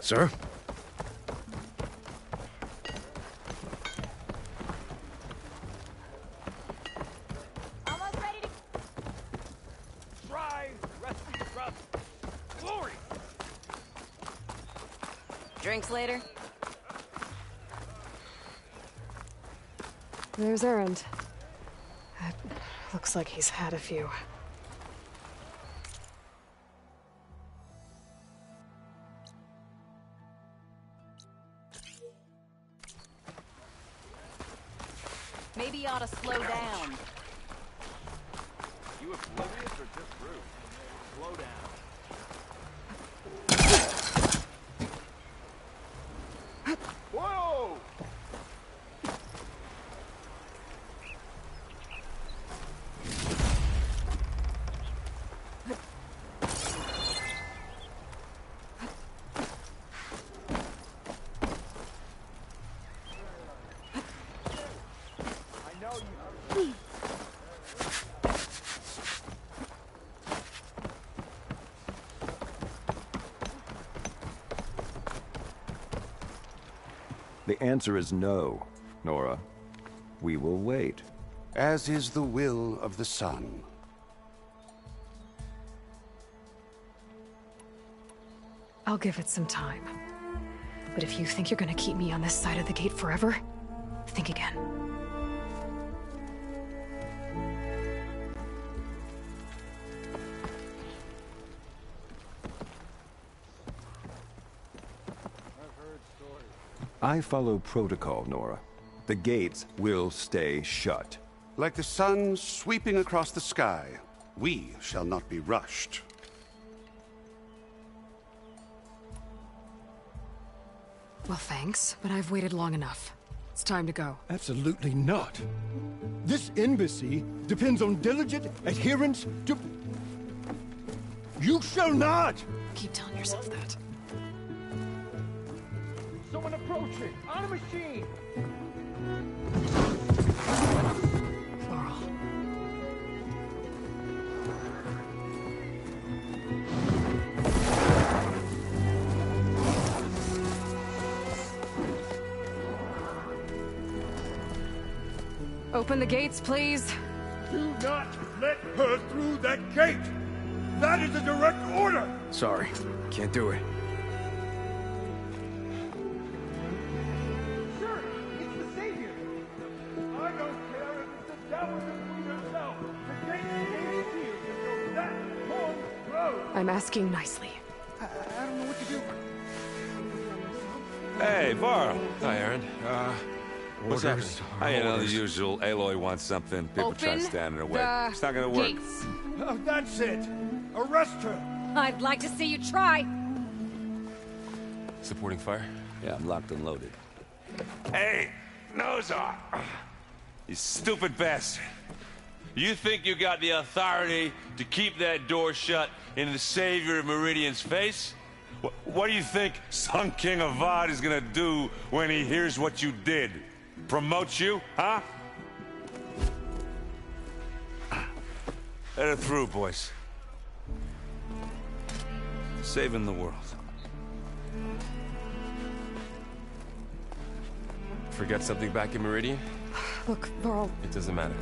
Sir? Almost ready to... Try, rescue, thrust, glory! Drinks later? There's Errand. Looks like he's had a few. Maybe you ought to slow down. You oblivious or just rude? Slow down. Whoa! I know you. The answer is no, Nora. We will wait. As is the will of the sun. I'll give it some time. But if you think you're gonna keep me on this side of the gate forever, think again. I follow protocol, Nora. The gates will stay shut. Like the sun sweeping across the sky, we shall not be rushed. Well, thanks, but I've waited long enough. It's time to go. Absolutely not. This embassy depends on diligent adherence to... You shall not! Keep telling yourself that. Someone approaching! On a machine! Laurel. Open the gates, please. Do not let her through that gate! That is a direct order! Sorry, can't do it. Sir, it's the Savior! I don't care if it's the devil between yourself. The gate is sealed until that horn blows. I'm asking nicely. I don't know what to do. Hey, Varl. Hi, Aaron. What's happening? I know the usual. Aloy wants something. People try to Open stand in her way. the It's not gonna work. gates. Oh, that's it. Arrest her. I'd like to see you try. Supporting fire? Yeah, I'm locked and loaded. Hey, Nozar! You stupid bastard. You think you got the authority to keep that door shut in the Savior of Meridian's face? What do you think Sun King Avad is gonna do when he hears what you did? Promote you, huh? Let her through, boys. Saving the world. Forget something back in Meridian? Look, Laurel, It doesn't matter.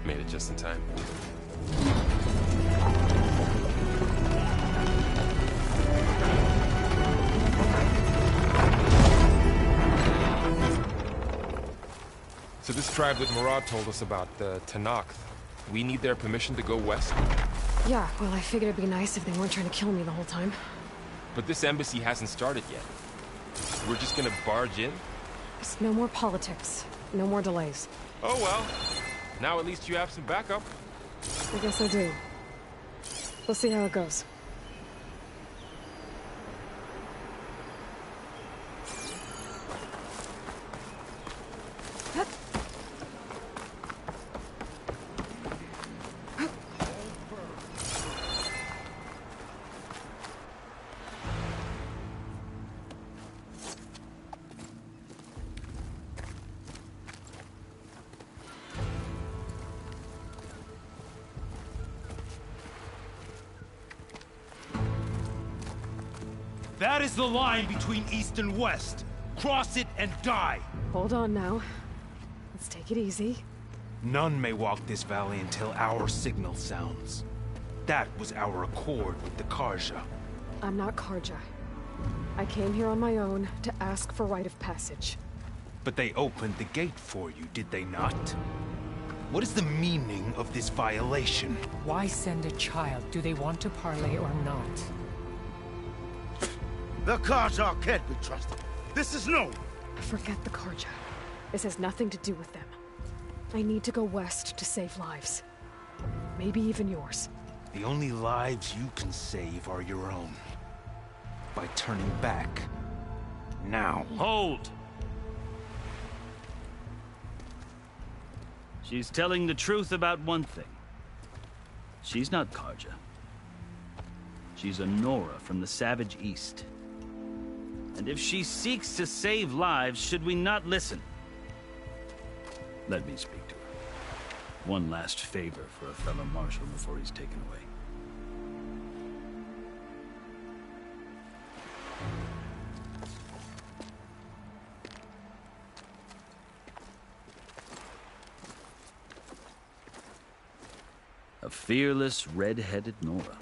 Made it just in time. So this tribe that Murad told us about, the Tanakh, we need their permission to go west? yeah, well, I figured it'd be nice if they weren't trying to kill me the whole time. But this embassy hasn't started yet. We're just gonna barge in? Just no more politics. No more delays. Oh well. Now at least you have some backup. I guess I do. We'll see how it goes. That is the line between East and West. Cross it and die. Hold on now. Let's take it easy. None may walk this valley until our signal sounds. That was our accord with the Karja. I'm not Karja. I came here on my own to ask for rite of passage. But they opened the gate for you, did they not? What is the meaning of this violation? Why send a child? Do they want to parley or not? The Karja can't be trusted. This is known. Forget the Karja. This has nothing to do with them. I need to go west to save lives. Maybe even yours. The only lives you can save are your own. By turning back. Now. Hold! She's telling the truth about one thing. She's not Karja. She's a Nora from the Savage East. And if she seeks to save lives, should we not listen? Let me speak to her. One last favor for a fellow marshal before he's taken away. A fearless, red-headed Nora.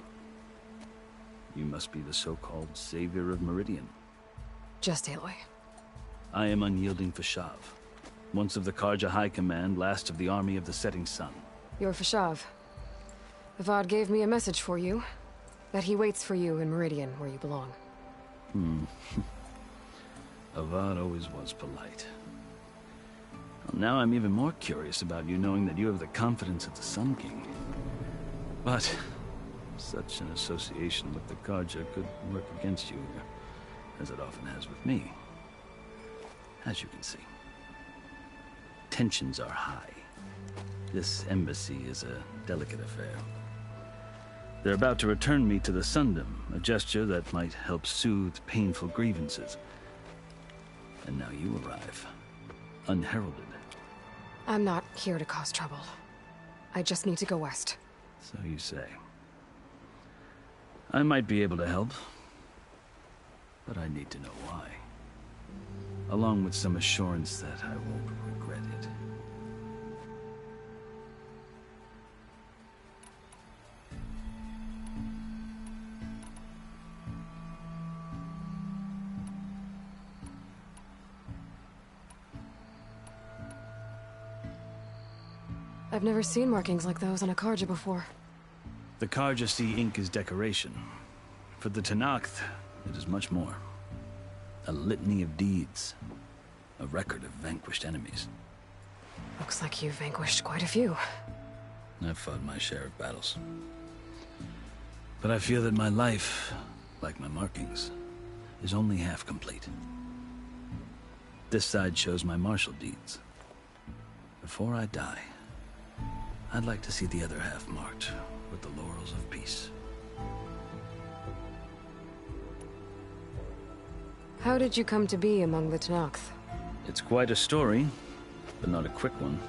You must be the so-called savior of Meridian. Just Aloy. I am unyielding Fashav. Once of the Karja High Command, last of the army of the Setting Sun. You're Fashav. Avad gave me a message for you. That he waits for you in Meridian, where you belong. Avad always was polite. Well, now I'm even more curious about you knowing that you have the confidence of the Sun King. But such an association with the Karja could work against you, as it often has with me. As you can see. Tensions are high. This embassy is a delicate affair. They're about to return me to the Sundom, a gesture that might help soothe painful grievances. And now you arrive, unheralded. I'm not here to cause trouble. I just need to go west. So you say. I might be able to help, but I need to know why. Along with some assurance that I won't regret it. I've never seen markings like those on a Karja before. The Karja see ink as decoration. For the Tenakth, it is much more. A litany of deeds. A record of vanquished enemies. Looks like you've vanquished quite a few. I've fought my share of battles. But I feel that my life, like my markings, is only half complete. This side shows my martial deeds. Before I die, I'd like to see the other half marked with the laurels of peace. How did you come to be among the Tenakth? It's quite a story, but not a quick one.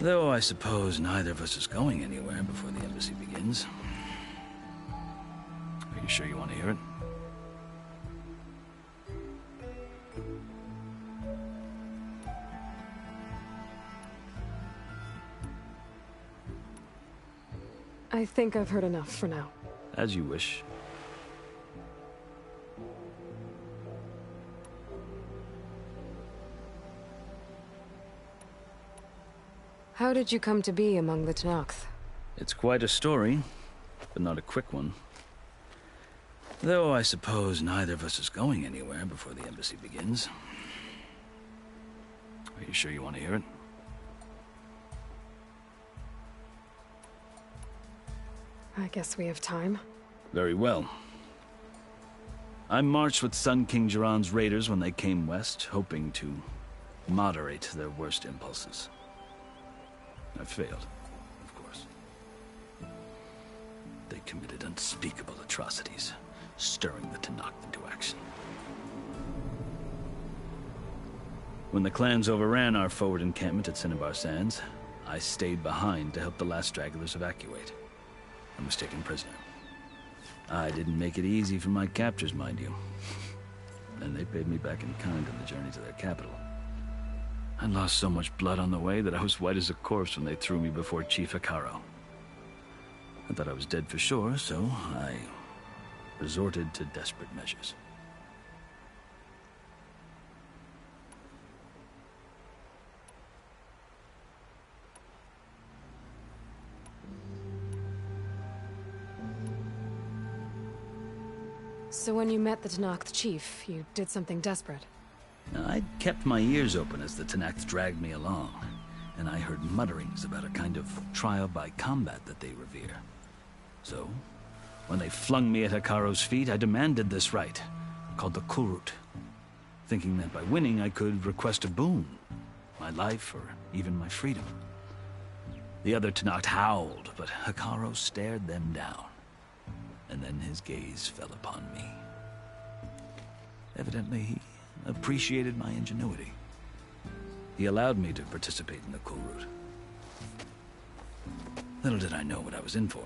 Though I suppose neither of us is going anywhere before the embassy begins. Are you sure you want to hear it? I think I've heard enough for now. As you wish. How did you come to be among the Tenakth? It's quite a story, but not a quick one. Though I suppose neither of us is going anywhere before the embassy begins. Are you sure you want to hear it? I guess we have time. Very well. I marched with Sun King Jiran's raiders when they came west, hoping to moderate their worst impulses. I failed, of course. They committed unspeakable atrocities, stirring the Tenakth into action. When the clans overran our forward encampment at Cinnabar Sands, I stayed behind to help the last stragglers evacuate. I was taken prisoner. I didn't make it easy for my captors, mind you. And they paid me back in kind on the journey to their capital. I lost so much blood on the way that I was white as a corpse when they threw me before Chief Hikaru. I thought I was dead for sure, so I resorted to desperate measures. So when you met the Tenakth chief, you did something desperate. I'd kept my ears open as the Tenakth dragged me along, and I heard mutterings about a kind of trial by combat that they revere. So, when they flung me at Hikaru's feet, I demanded this rite, called the Kulrut, thinking that by winning I could request a boon, my life or even my freedom. The other Tenakth howled, but Hikaru stared them down, and then his gaze fell upon me. Evidently, he appreciated my ingenuity. He allowed me to participate in the Kulrut. Little did I know what I was in for.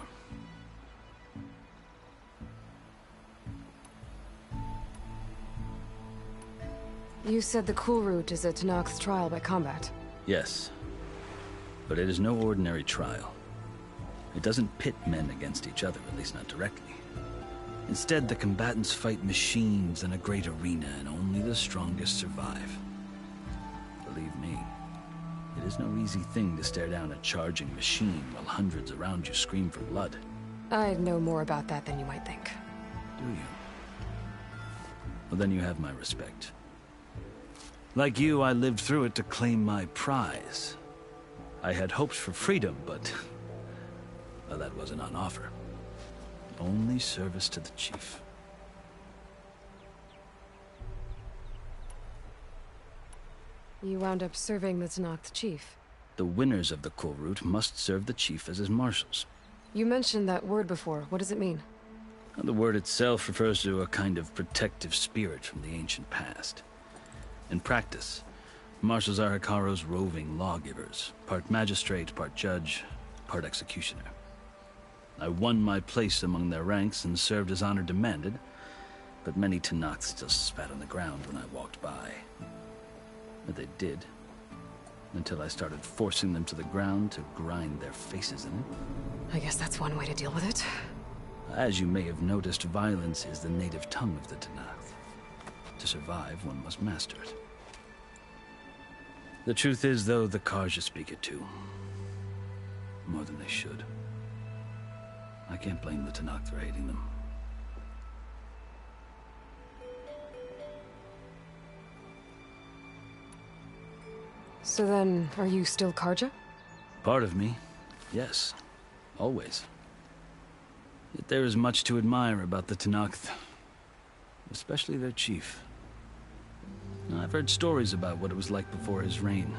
You said the Kulrut is a Tenakth's trial by combat. Yes, but it is no ordinary trial. It doesn't pit men against each other, at least not directly. Instead, the combatants fight machines in a great arena, and only the strongest survive. Believe me, it is no easy thing to stare down a charging machine while hundreds around you scream for blood. I know more about that than you might think. Do you? Well, then you have my respect. Like you, I lived through it to claim my prize. I had hoped for freedom, but well, that wasn't on offer. Only service to the chief. You wound up serving the Tenakth chief. The winners of the Kulrut must serve the chief as his marshals. You mentioned that word before. What does it mean? The word itself refers to a kind of protective spirit from the ancient past. In practice, marshals are Hikaru's roving lawgivers, part magistrate, part judge, part executioner. I won my place among their ranks and served as honor demanded, but many Tenakth still spat on the ground when I walked by. But they did, until I started forcing them to the ground to grind their faces in it. I guess that's one way to deal with it. As you may have noticed, violence is the native tongue of the Tenakth. To survive, one must master it. The truth is, though, the Karja speak it too. More than they should. I can't blame the Tenakth for hating them. So then, are you still Karja? Part of me, yes. Always. Yet there is much to admire about the Tenakth. Especially their chief. I've heard stories about what it was like before his reign.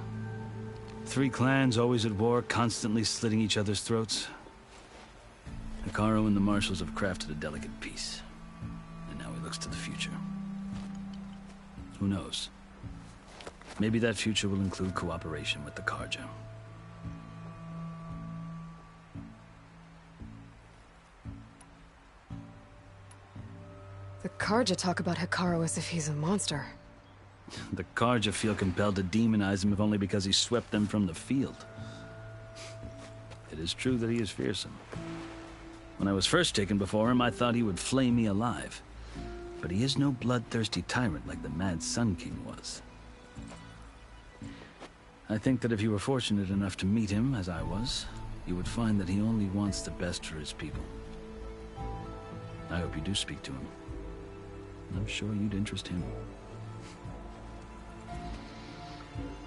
3 clans always at war, constantly slitting each other's throats. Hikaru and the marshals have crafted a delicate peace. And now he looks to the future. Who knows? Maybe that future will include cooperation with the Karja. The Karja talk about Hikaru as if he's a monster. The Karja feel compelled to demonize him if only because he swept them from the field. It is true that he is fearsome. When I was first taken before him, I thought he would flay me alive. But he is no bloodthirsty tyrant like the Mad Sun King was. I think that if you were fortunate enough to meet him, as I was, you would find that he only wants the best for his people. I hope you do speak to him. I'm sure you'd interest him.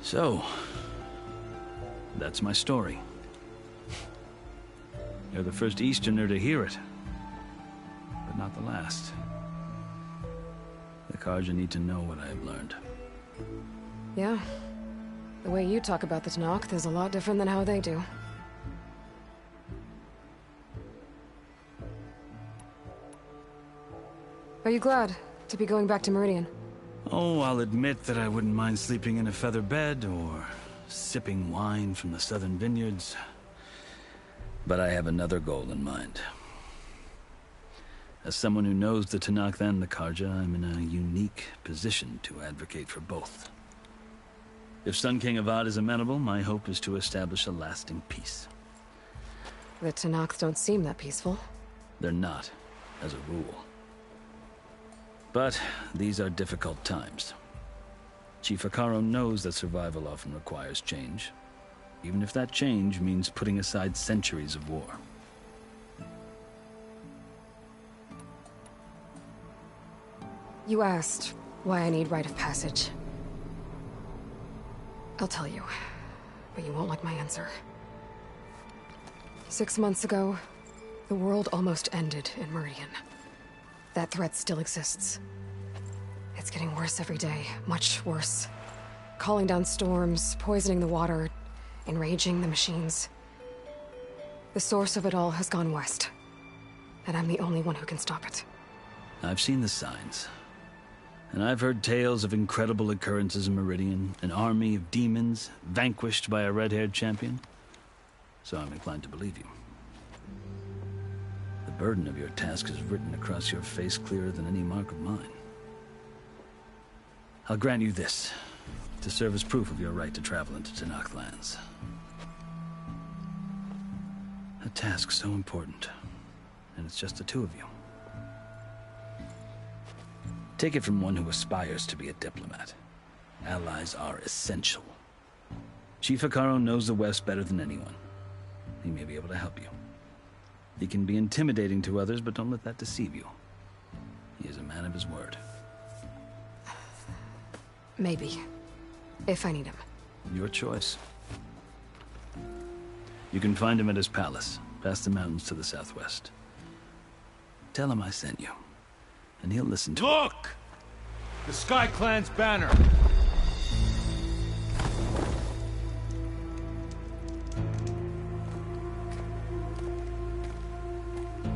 So, that's my story. You're the first Easterner to hear it, but not the last. The Karja need to know what I have learned. Yeah. The way you talk about the Tenakth is a lot different than how they do. Are you glad to be going back to Meridian? Oh, I'll admit that I wouldn't mind sleeping in a feather bed or sipping wine from the southern vineyards. But I have another goal in mind. As someone who knows the Tanakh and the Karja, I'm in a unique position to advocate for both. If Sun King Avad is amenable, my hope is to establish a lasting peace. The Tanakh don't seem that peaceful. They're not, as a rule. But these are difficult times. Chief Akaro knows that survival often requires change, even if that change means putting aside centuries of war. You asked why I need rite of passage. I'll tell you, but you won't like my answer. 6 months ago, the world almost ended in Meridian. That threat still exists. It's getting worse every day, much worse. Calling down storms, poisoning the water, enraging the machines. The source of it all has gone west, and I'm the only one who can stop it. I've seen the signs. And I've heard tales of incredible occurrences in Meridian, an army of demons vanquished by a red-haired champion. So I'm inclined to believe you. The burden of your task is written across your face clearer than any mark of mine. I'll grant you this, to serve as proof of your right to travel into Tanakh lands. A task so important, and it's just the two of you. Take it from one who aspires to be a diplomat. Allies are essential. Chief Akaro knows the West better than anyone. He may be able to help you. He can be intimidating to others, but don't let that deceive you. He is a man of his word. Maybe. If I need him. Your choice. You can find him at his palace, past the mountains to the southwest. Tell him I sent you, and he'll listen to Look! The Sky Clan's banner!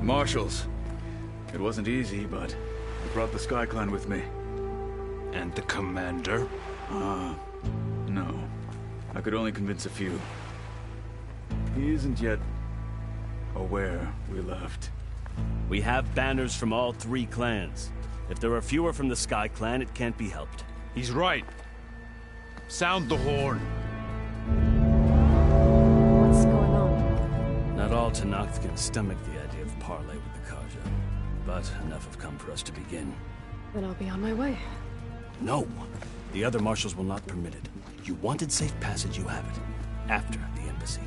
Marshals. It wasn't easy, but I brought the Sky Clan with me. And the commander? No. I could only convince a few. He isn't yet aware we left. We have banners from all 3 clans. If there are fewer from the Sky Clan, it can't be helped. He's right. Sound the horn. What's going on? Not all Tanakh can stomach the idea of parley with the Karja, but enough have come for us to begin. Then I'll be on my way. No! The other marshals will not permit it. You wanted safe passage, you have it. After the embassy.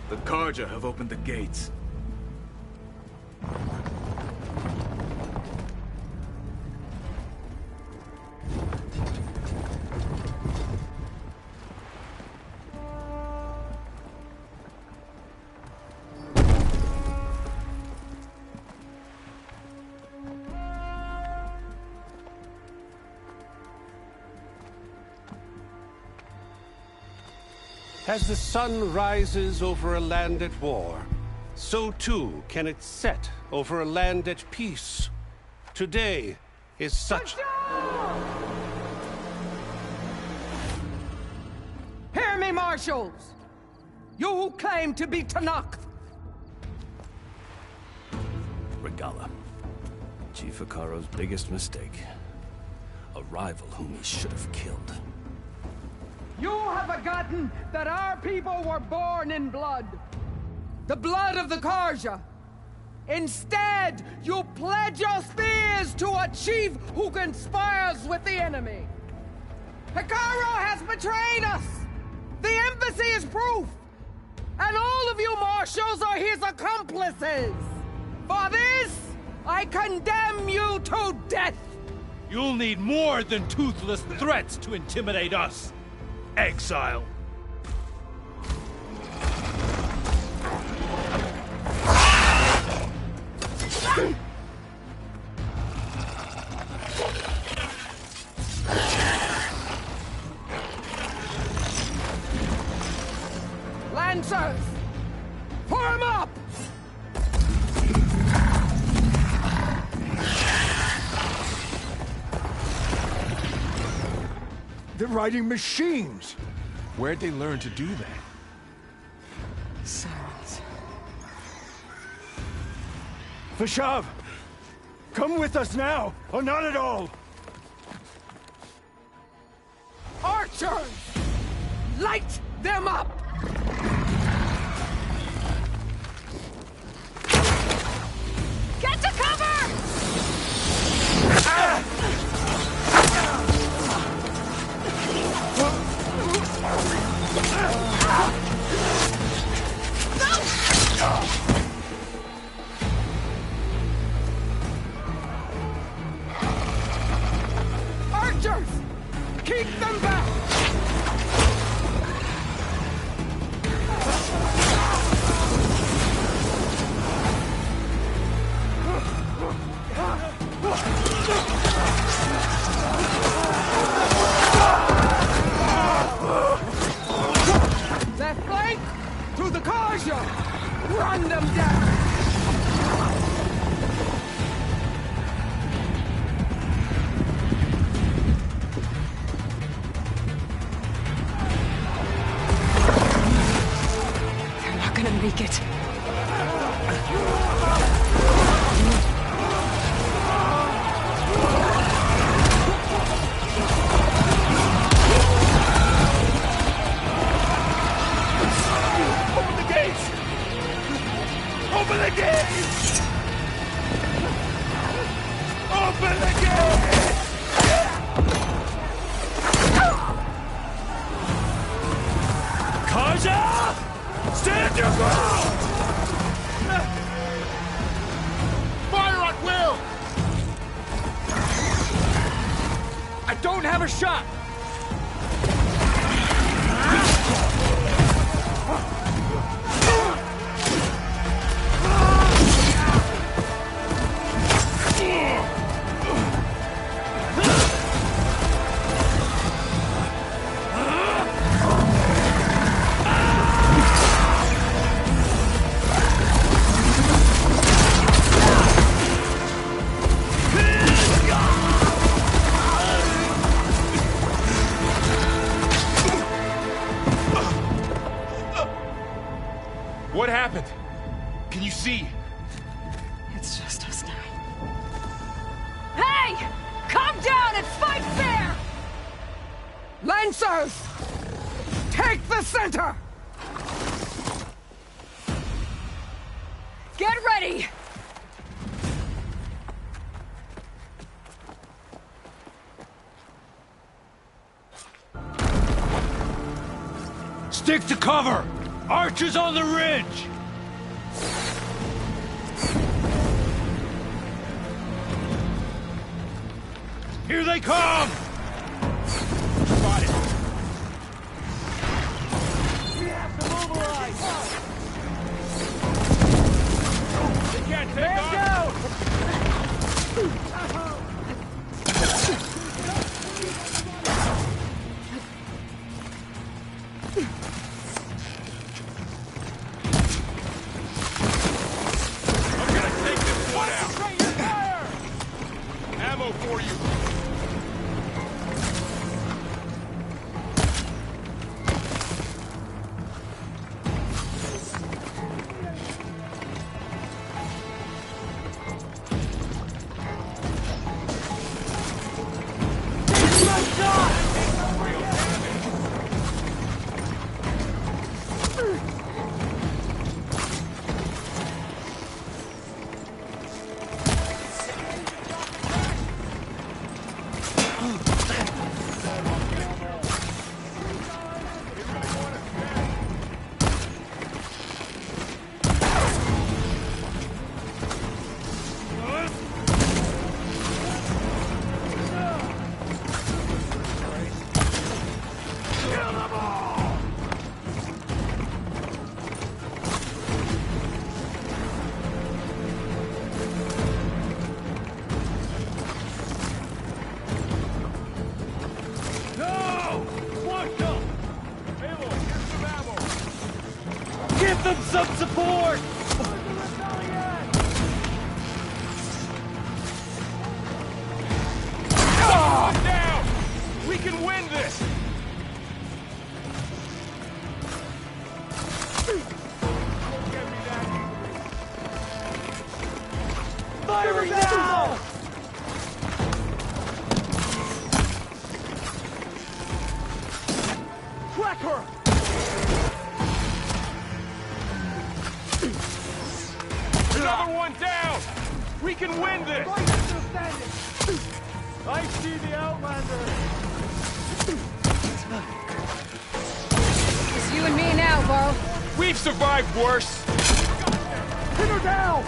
The Karja have opened the gates. As the sun rises over a land at war, so too can it set over a land at peace. Today is such... Hear me, marshals! You who claim to be Tanakh! Regala. Chief Akaro's biggest mistake. A rival whom he should have killed. You have forgotten that our people were born in blood. The blood of the Karja. Instead, you pledge your spears to a chief who conspires with the enemy. Akaro has betrayed us! The embassy is proof! And all of you marshals are his accomplices! For this, I condemn you to death! You'll need more than toothless threats to intimidate us! Exile! Lancers! Form up! They're riding machines. Where'd they learn to do that? Sirens. Vashav! Come with us now, or not at all! Archers! Light them up! Get to cover! Archers! Keep them back! Left flank! To the Karja! Run them down! They're not gonna make it. Open the gates! Open the gates! Open the gates! Kaja! Stand your ground! Fire at will! I don't have a shot! What happened? Can you see? It's just us now. Hey! Calm down and fight fair! Lancers! Take the center! Get ready! Stick to cover! Archers on the ridge! Here they come! Spotted. We have to mobilize! They can't take Man on! down! I'm gonna take this one out. Concentrate your fire! Ammo for you. firing now! Crack her! Another one down! We can win this! I see the Outlander! It's you and me now, Varl. We've survived worse! Pin her down!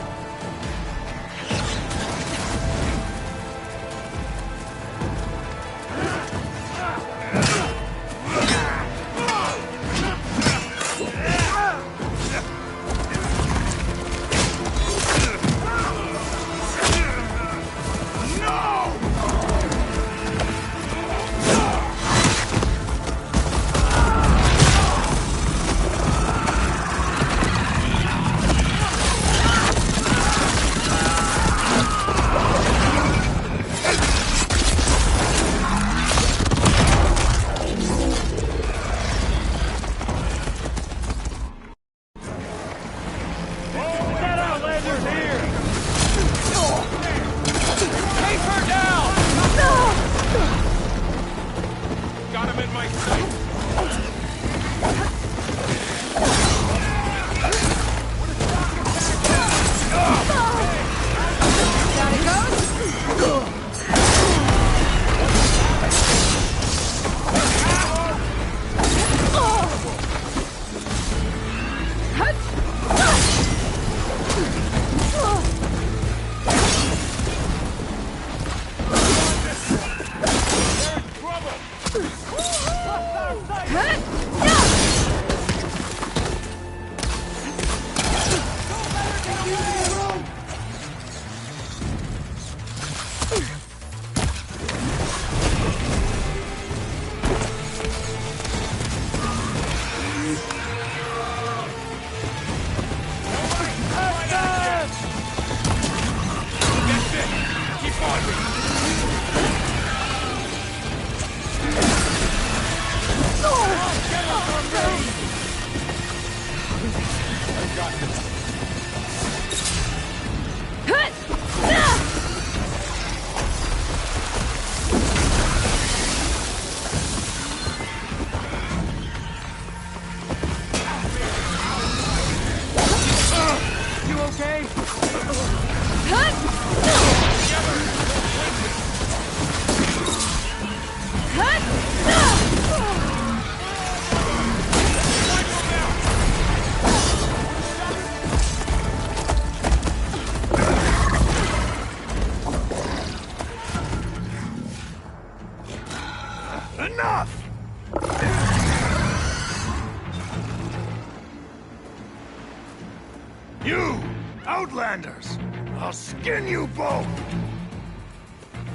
You! Outlanders! I'll skin you both!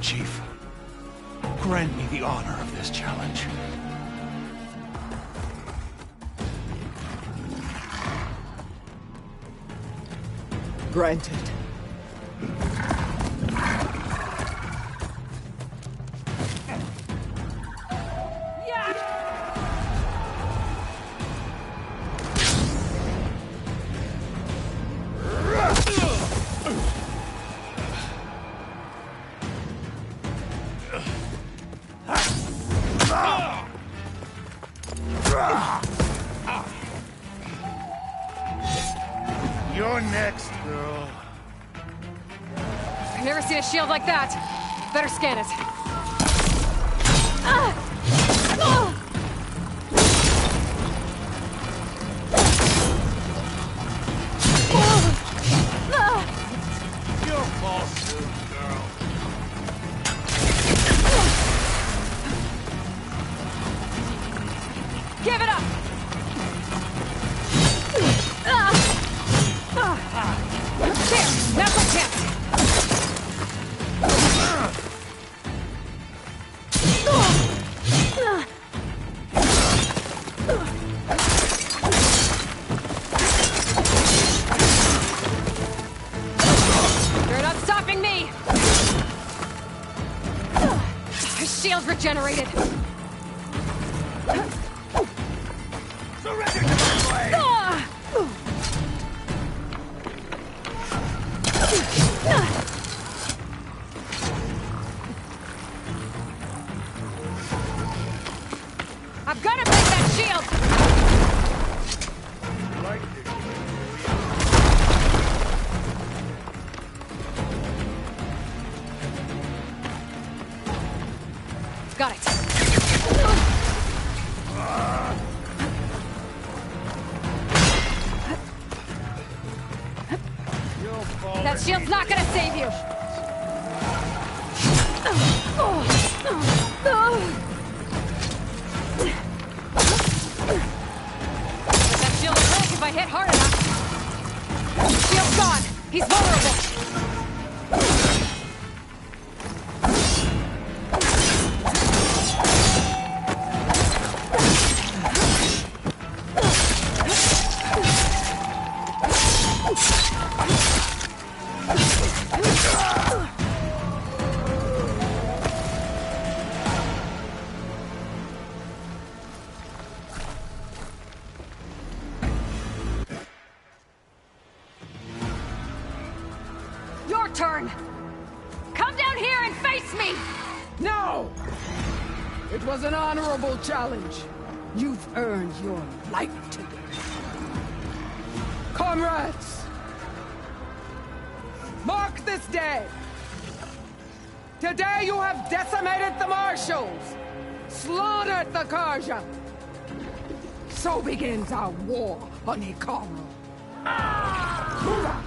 Chief, grant me the honor of this challenge. Granted. You're next, girl. I've never seen a shield like that. Better scan it. You'll fall soon, girl. Give it up! There! Now's my chance! You're not stopping me! His shield's regenerated! Surrender to my blade! Got it. That shield's not gonna save you! That shield will break if I hit hard enough. Shield's gone! He's vulnerable! Your turn! Come down here and face me! No! It was an honorable challenge. You've earned your life today. Comrades! Mark this day! Today you have decimated the Marshals! Slaughtered the Karja! So begins our war on Hikaru. Move out!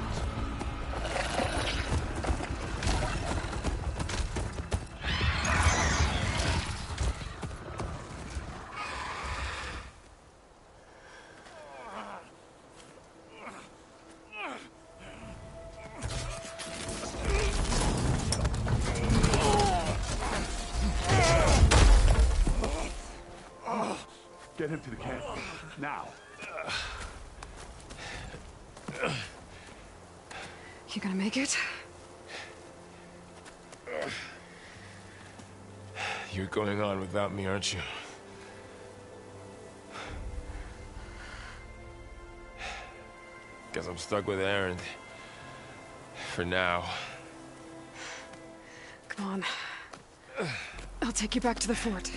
Get him to the camp. Now. You gonna make it? You're going on without me, aren't you? Guess I'm stuck with Aaron. For now. Come on. I'll take you back to the fort.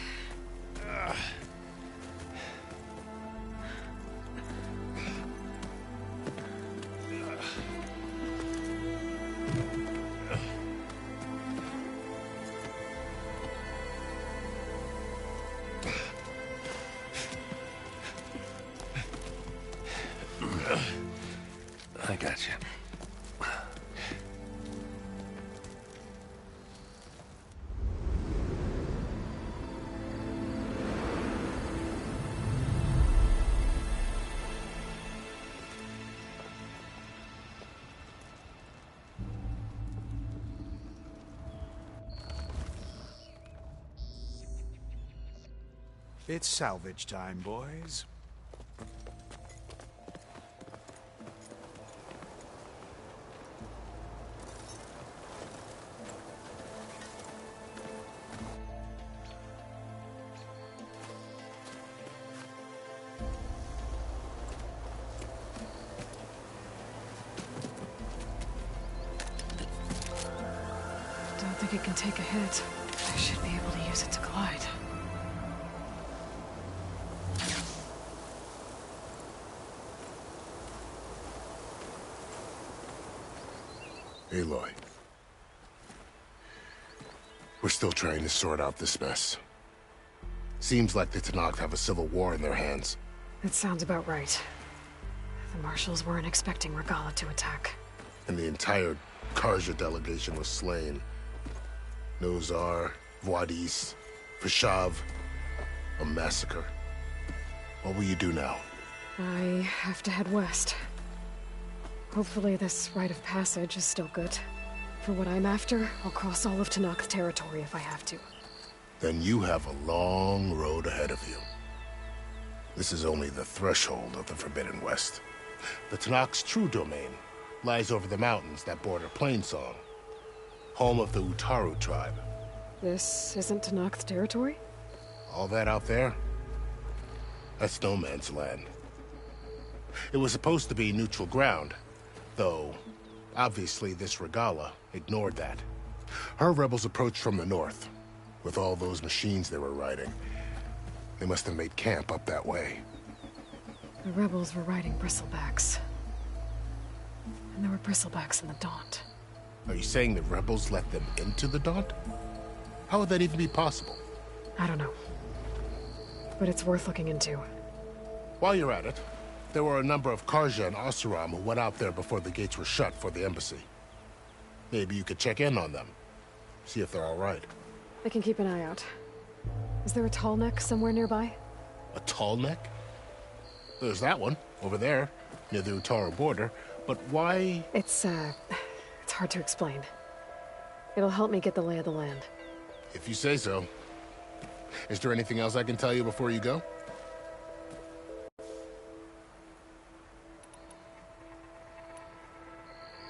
I got you. It's salvage time, boys. Don't think it can take a hit. I should be able to use it to glide. Aloy. We're still trying to sort out this mess. Seems like the Tenakth have a civil war in their hands. That sounds about right. The Marshals weren't expecting Regala to attack. And the entire Karja delegation was slain. Nozar, Voidis, Fashav. A massacre. What will you do now? I have to head west. Hopefully this rite of passage is still good. For what I'm after, I'll cross all of Tenakth territory if I have to. Then you have a long road ahead of you. This is only the threshold of the Forbidden West. The Tenakth's true domain lies over the mountains that border Plainsong, home of the Utaru tribe. This isn't Tenakth territory? All that out there? That's no man's land. It was supposed to be neutral ground, though obviously this Regala ignored that. Her rebels approached from the north. With all those machines they were riding, they must have made camp up that way. The rebels were riding bristlebacks. And there were bristlebacks in the Daunt. Are you saying the rebels let them into the Daunt? How would that even be possible? I don't know. But it's worth looking into. While you're at it, there were a number of Karja and Oseram who went out there before the gates were shut for the embassy. Maybe you could check in on them. See if they're all right. I can keep an eye out. Is there a tall neck somewhere nearby? A tall neck? There's that one, over there, near the Utaru border. But why... It's hard to explain. It'll help me get the lay of the land. If you say so. Is there anything else I can tell you before you go?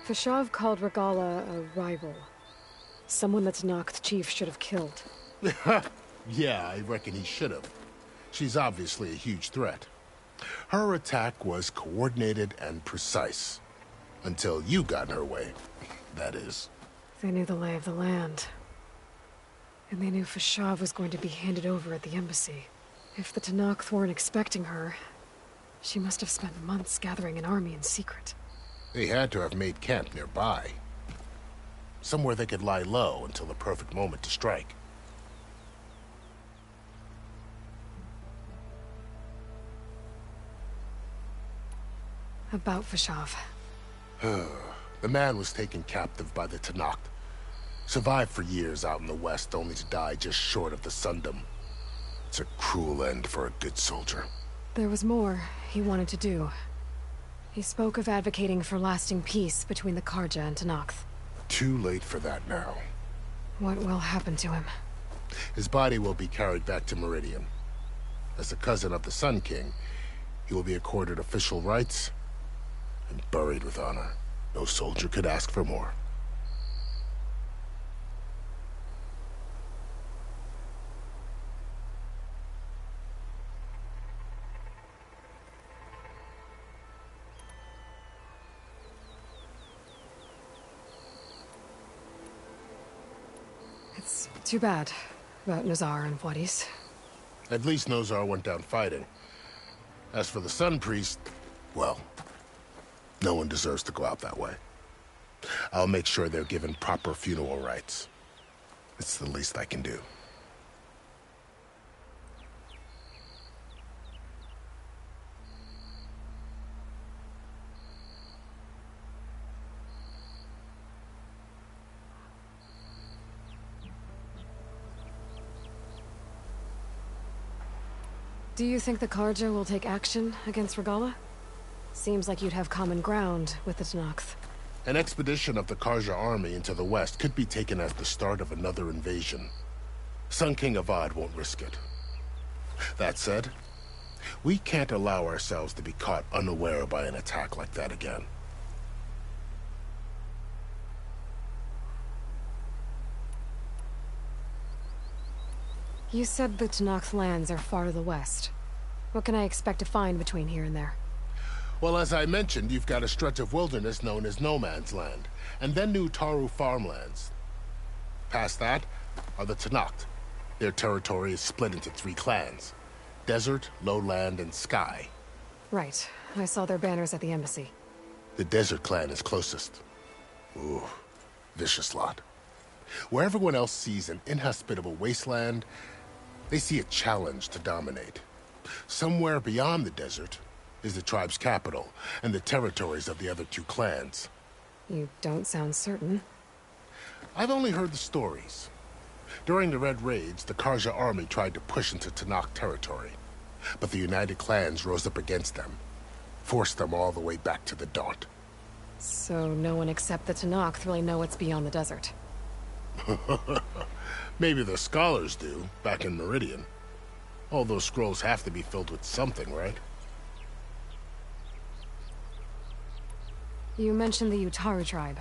Fashav called Regala a rival. Someone that Tenakth chief should have killed. Yeah, I reckon he should have. She's obviously a huge threat. Her attack was coordinated and precise. Until you got in her way, that is. They knew the lay of the land. And they knew Fashav was going to be handed over at the embassy. If the Tenakth weren't expecting her, she must have spent months gathering an army in secret. They had to have made camp nearby. Somewhere they could lie low until the perfect moment to strike. About Fashav. The man was taken captive by the Tenakth. Survived for years out in the west, only to die just short of the Sundom. It's a cruel end for a good soldier. There was more he wanted to do. He spoke of advocating for lasting peace between the Karja and Tenakth. Too late for that now. What will happen to him? His body will be carried back to Meridian. As the cousin of the Sun King, he will be accorded official rights and buried with honor. No soldier could ask for more. It's too bad about Nazar and Wadis. At least Nozar went down fighting. As for the Sun Priest, well, no one deserves to go out that way. I'll make sure they're given proper funeral rites. It's the least I can do. Do you think the Karja will take action against Regala? Seems like you'd have common ground with the Tenakth. An expedition of the Karja army into the west could be taken as the start of another invasion. Sun King Avad won't risk it. That said, we can't allow ourselves to be caught unaware by an attack like that again. You said the Tenakth lands are far to the west. What can I expect to find between here and there? Well, as I mentioned, you've got a stretch of wilderness known as No Man's Land, and then New Taru farmlands. Past that are the Tenakth. Their territory is split into 3 clans: Desert, Lowland, and Sky. Right. I saw their banners at the embassy. The Desert clan is closest. Ooh, vicious lot. Where everyone else sees an inhospitable wasteland, they see a challenge to dominate. Somewhere beyond the desert is the tribe's capital and the territories of the other 2 clans. You don't sound certain. I've only heard the stories. During the Red Raids, the Karja army tried to push into Tenakth territory, but the United Clans rose up against them, forced them all the way back to the Daunt. So no one except the Tenakth really know what's beyond the desert. Maybe the scholars do, back in Meridian. All those scrolls have to be filled with something, right? You mentioned the Utaru tribe.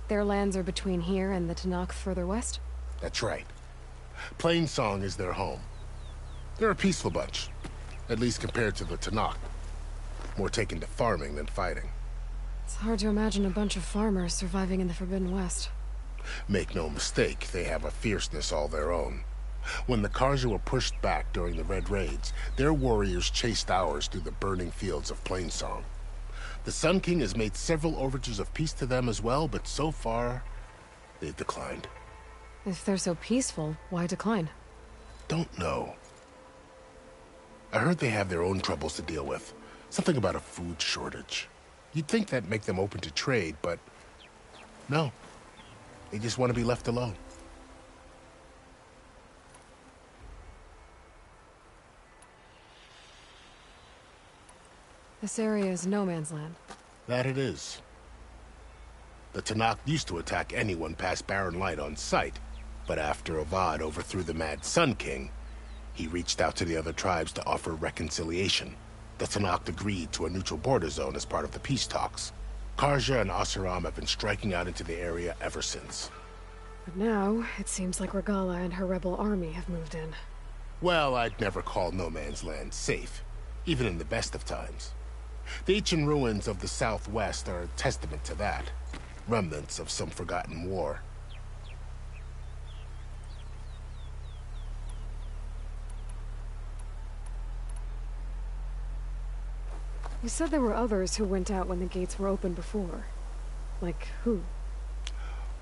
Their lands are between here and the Tenakth further west? That's right. Plainsong is their home. They're a peaceful bunch, at least compared to the Tenakth. More taken to farming than fighting. It's hard to imagine a bunch of farmers surviving in the Forbidden West. Make no mistake, they have a fierceness all their own. When the Karja were pushed back during the Red Raids, their warriors chased ours through the burning fields of Plainsong. The Sun King has made several overtures of peace to them as well, but so far, they've declined. If they're so peaceful, why decline? don't know. I heard they have their own troubles to deal with. Something about a food shortage. You'd think that'd make them open to trade, but no. They just want to be left alone. This area is no man's land. That it is. The Tanakh used to attack anyone past Barren Light on sight, but after Avad overthrew the Mad Sun King, he reached out to the other tribes to offer reconciliation. The Tanakh agreed to a neutral border zone as part of the peace talks. Karja and Oseram have been striking out into the area ever since. But now, it seems like Regala and her rebel army have moved in. Well, I'd never call no man's land safe, even in the best of times. The ancient ruins of the Southwest are a testament to that. Remnants of some forgotten war. You said there were others who went out when the gates were open before. Like who?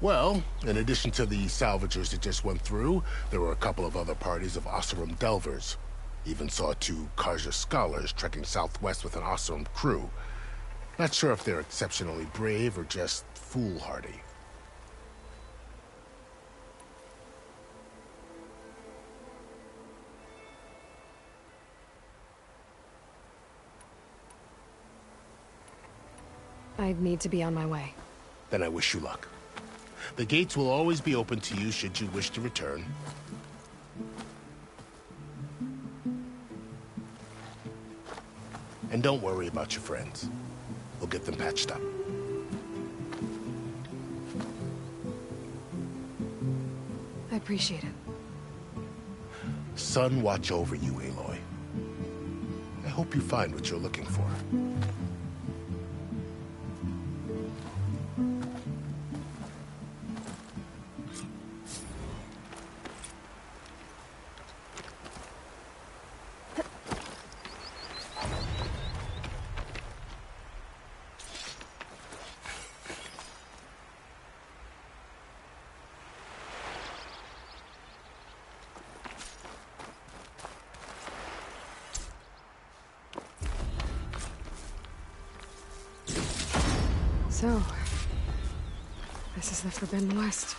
Well, in addition to the salvagers that just went through, there were a couple of other parties of Oseram delvers. Even saw 2 Karja scholars trekking southwest with an Oseram crew. Not sure if they're exceptionally brave or just foolhardy. I'd need to be on my way. Then I wish you luck. The gates will always be open to you should you wish to return. And don't worry about your friends. We'll get them patched up. I appreciate it. Sun watch over you, Aloy. I hope you find what you're looking for. So, this is the Forbidden West.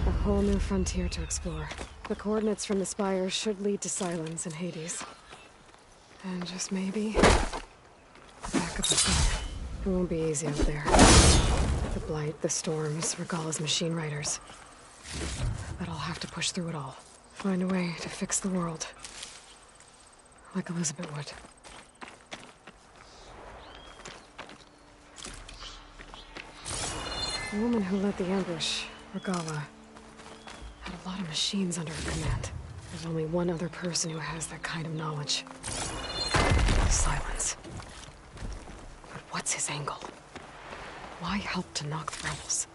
A whole new frontier to explore. The coordinates from the spires should lead to Silence and Hades. And just maybe, the back of the sun. It won't be easy out there. The Blight, the Storms, Regala's machine riders. But I'll have to push through it all. Find a way to fix the world. Like Elizabeth would. The woman who led the ambush, Regala, had a lot of machines under her command. There's only one other person who has that kind of knowledge. Silence. But what's his angle? Why help to knock the rebels?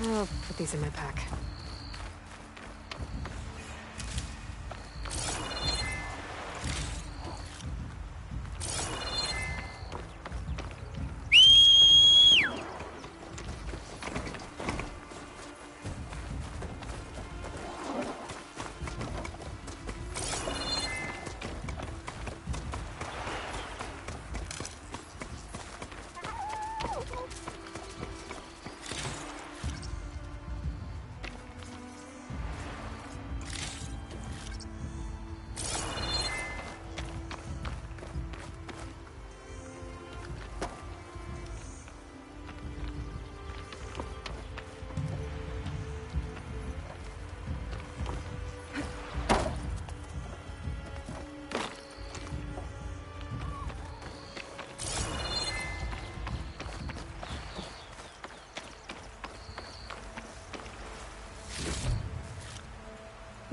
I'll put these in my pack.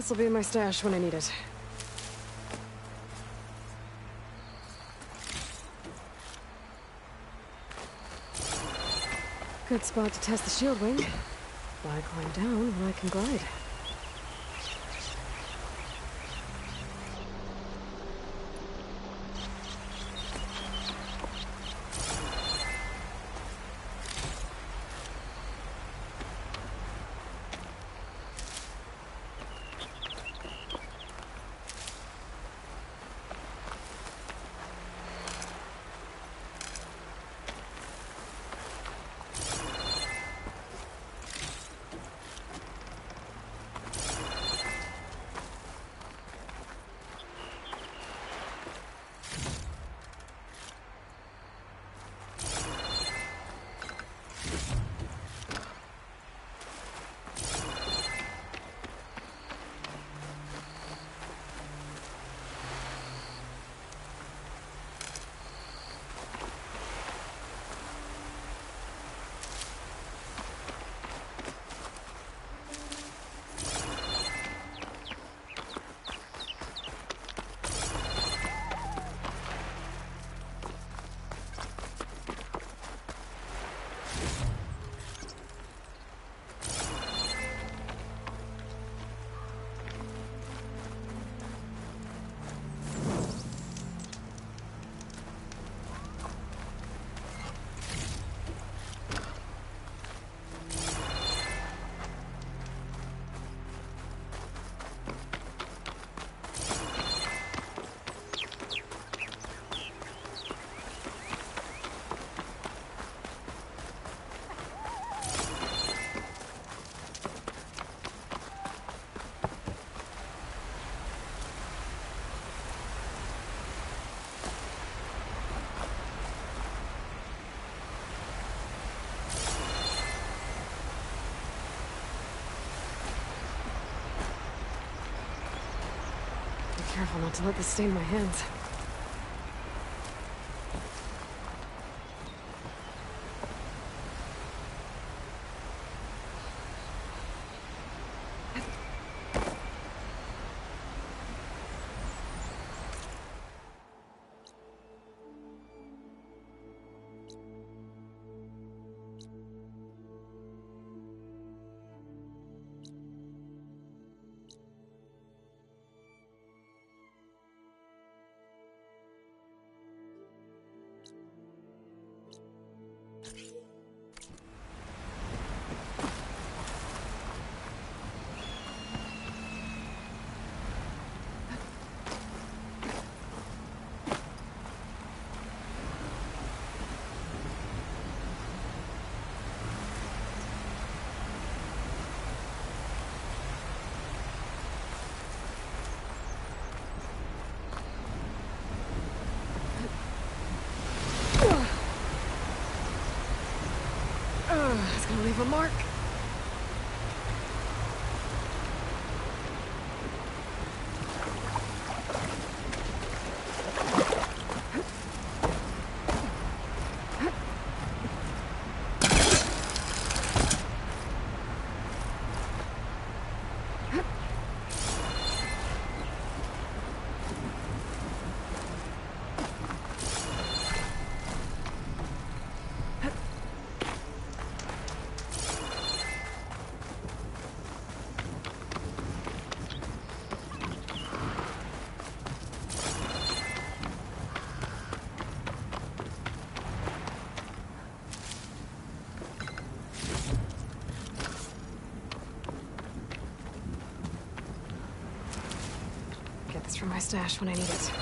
This'll be in my stash when I need it. Good spot to test the shield wing. Why climb down when I can glide? Careful not to let this stain my hands. It's gonna leave a mark. Get this from my stash when I need it.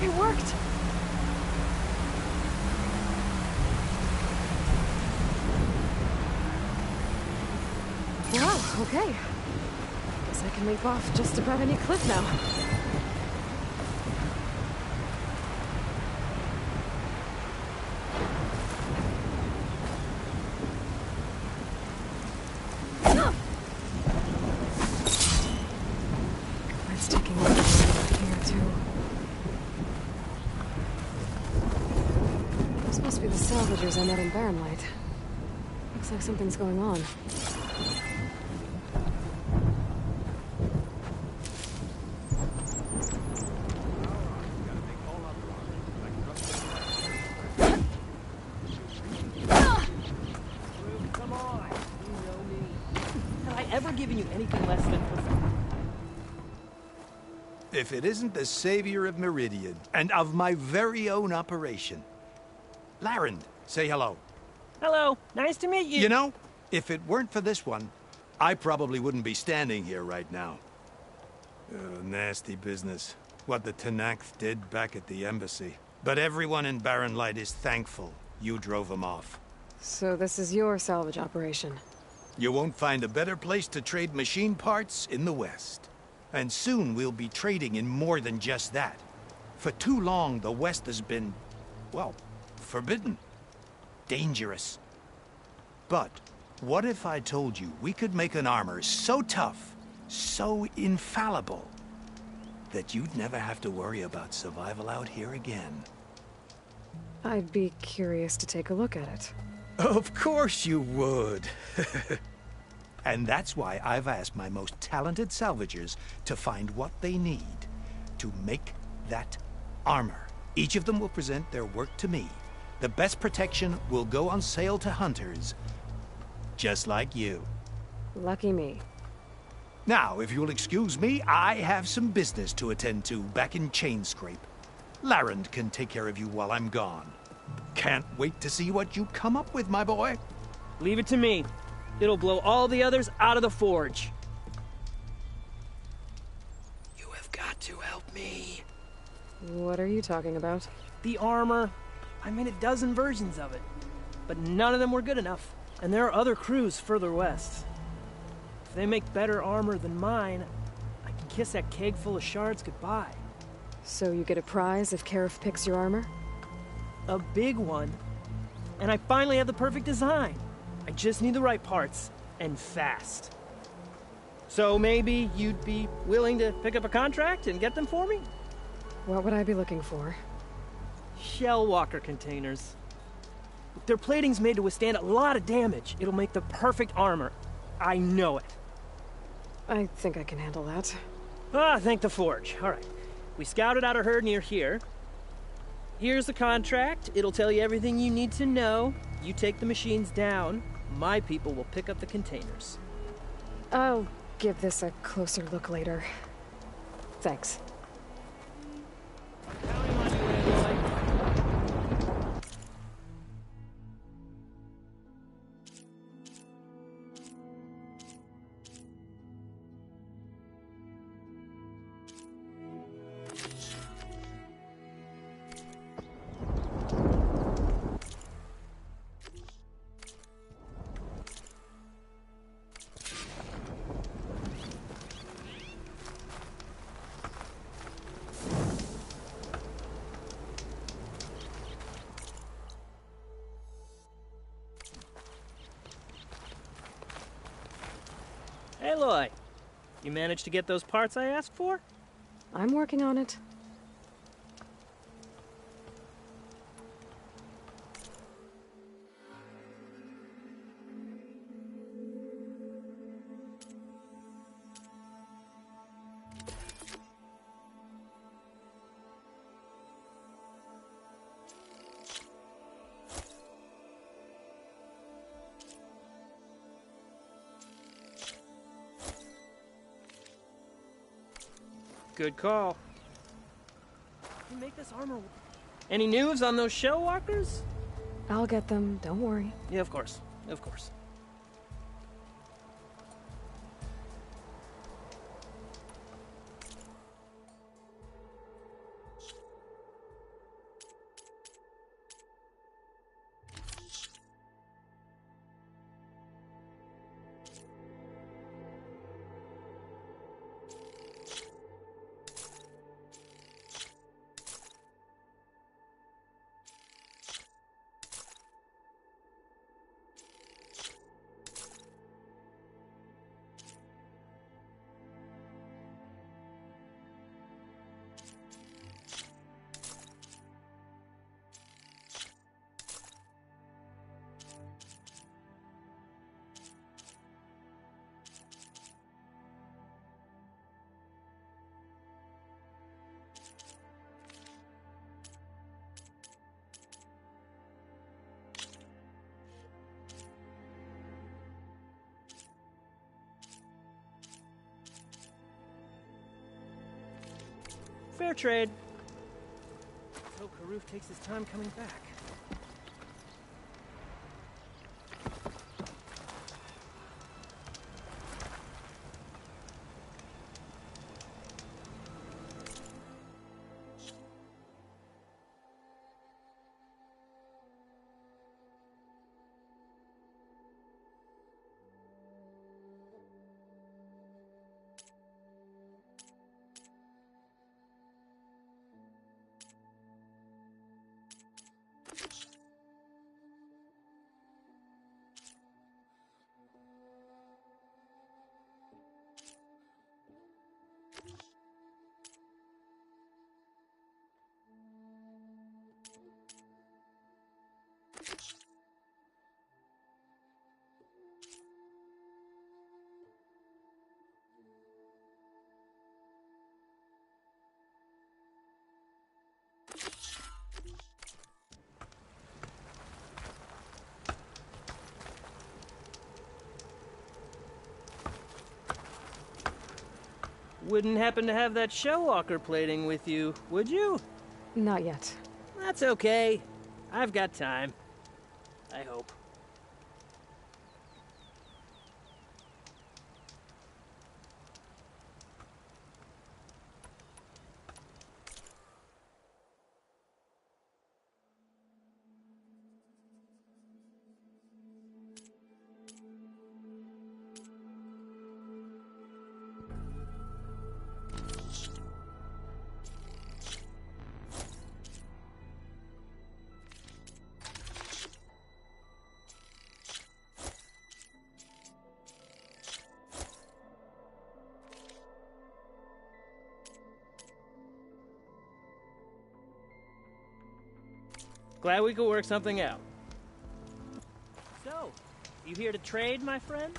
It worked! Wow, okay. Guess I can leap off just about any cliff now. It's taking a while here, too. This must be the salvagers I met in Barren Light. Looks like something's going on. Come on, you know me. Have I ever given you anything less than perfect? If it isn't the savior of Meridian, and of my very own operation. Larend, say hello. Hello, nice to meet you. You know, if it weren't for this one, I probably wouldn't be standing here right now. Nasty business. What the Tenakth did back at the embassy. But everyone in Barren Light is thankful you drove them off. So this is your salvage operation? You won't find a better place to trade machine parts in the West. And soon we'll be trading in more than just that. For too long, the West has been, well, forbidden. Dangerous. But what if I told you we could make an armor so tough, so infallible, that you'd never have to worry about survival out here again? I'd be curious to take a look at it. Of course you would. And that's why I've asked my most talented salvagers to find what they need to make that armor. Each of them will present their work to me. The best protection will go on sale to hunters, just like you. Lucky me. Now, if you'll excuse me, I have some business to attend to back in Chainscrape. Larend can take care of you while I'm gone. Can't wait to see what you come up with, my boy. Leave it to me. It'll blow all the others out of the forge. You have got to help me. What are you talking about? The armor. I made a dozen versions of it, but none of them were good enough. And there are other crews further west. If they make better armor than mine, I can kiss that keg full of shards goodbye. So you get a prize if Karif picks your armor? A big one. And I finally have the perfect design. I just need the right parts, and fast. So maybe you'd be willing to pick up a contract and get them for me? What would I be looking for? Shell walker containers. Their plating's made to withstand a lot of damage. It'll make the perfect armor. I know it. I think I can handle that. Ah, thank the forge. All right. We scouted out a herd near here. Here's the contract. It'll tell you everything you need to know. You take the machines down. My people will pick up the containers. I'll give this a closer look later. Thanks. Aloy, you managed to get those parts I asked for? I'm working on it. Good call. You make this armor. Any news on those shell walkers? I'll get them, don't worry. Yeah, of course. Of course. fair trade. Let's hope Karuf takes his time coming back. Wouldn't happen to have that Shellwalker plating with you, would you? Not yet. That's okay. I've got time. I hope. Glad we could work something out. So, you here to trade, my friend?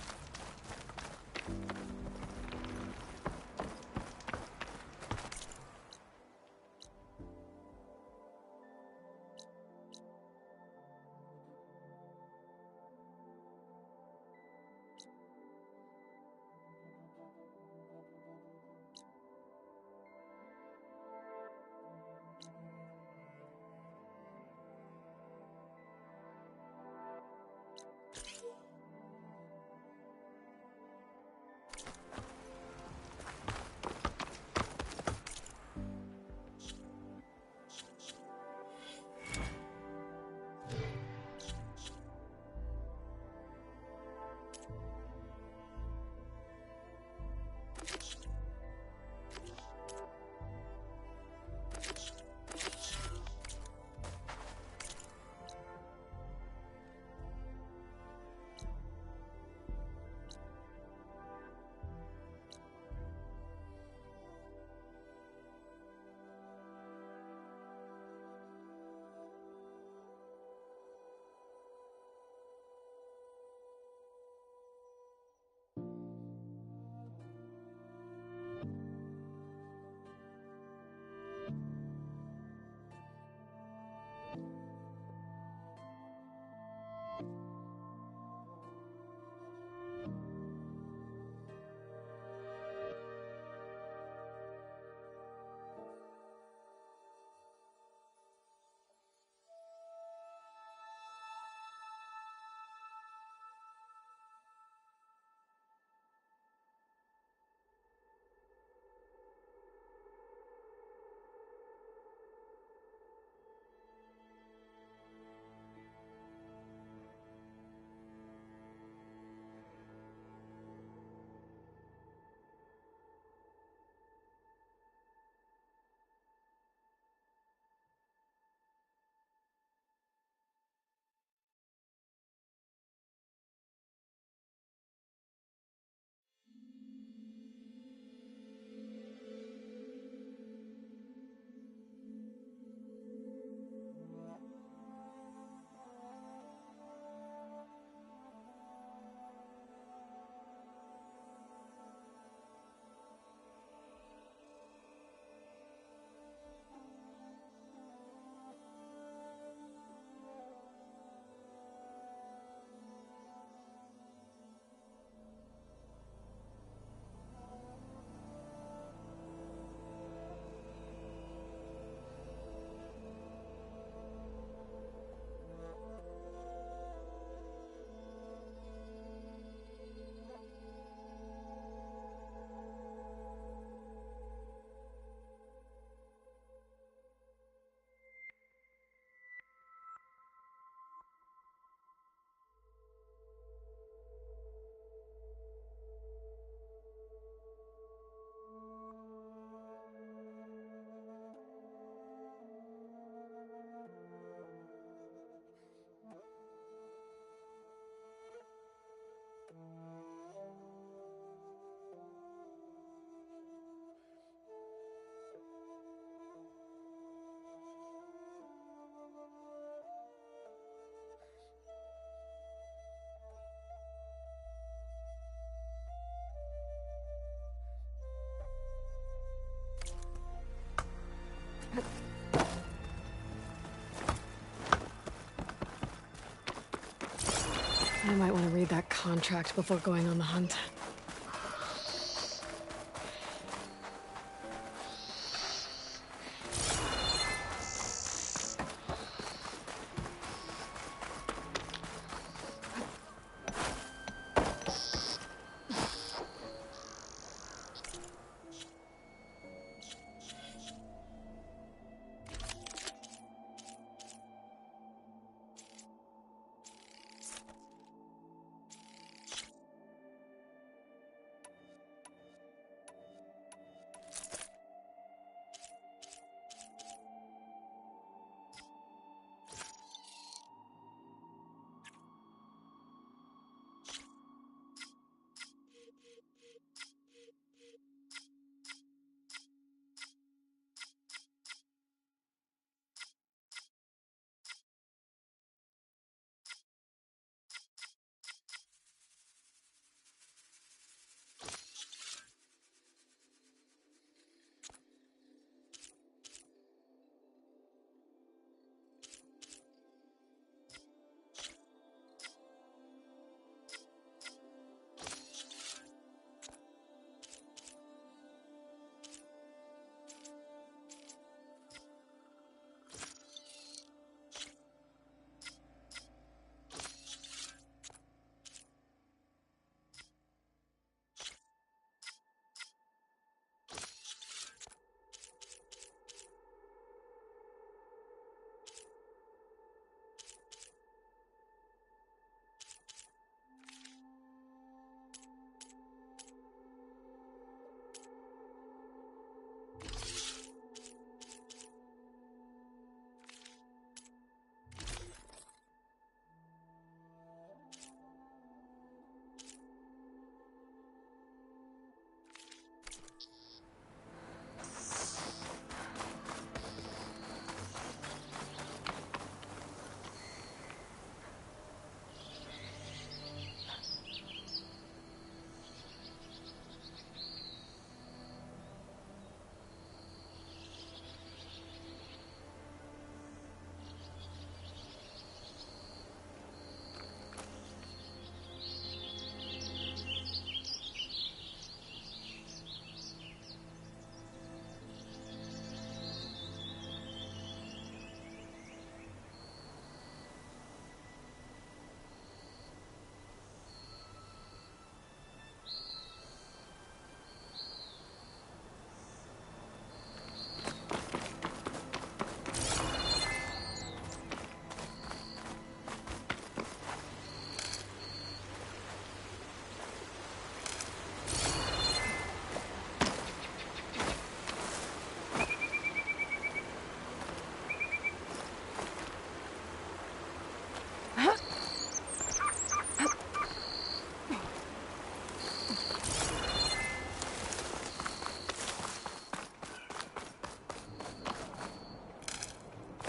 I might want to read that contract before going on the hunt.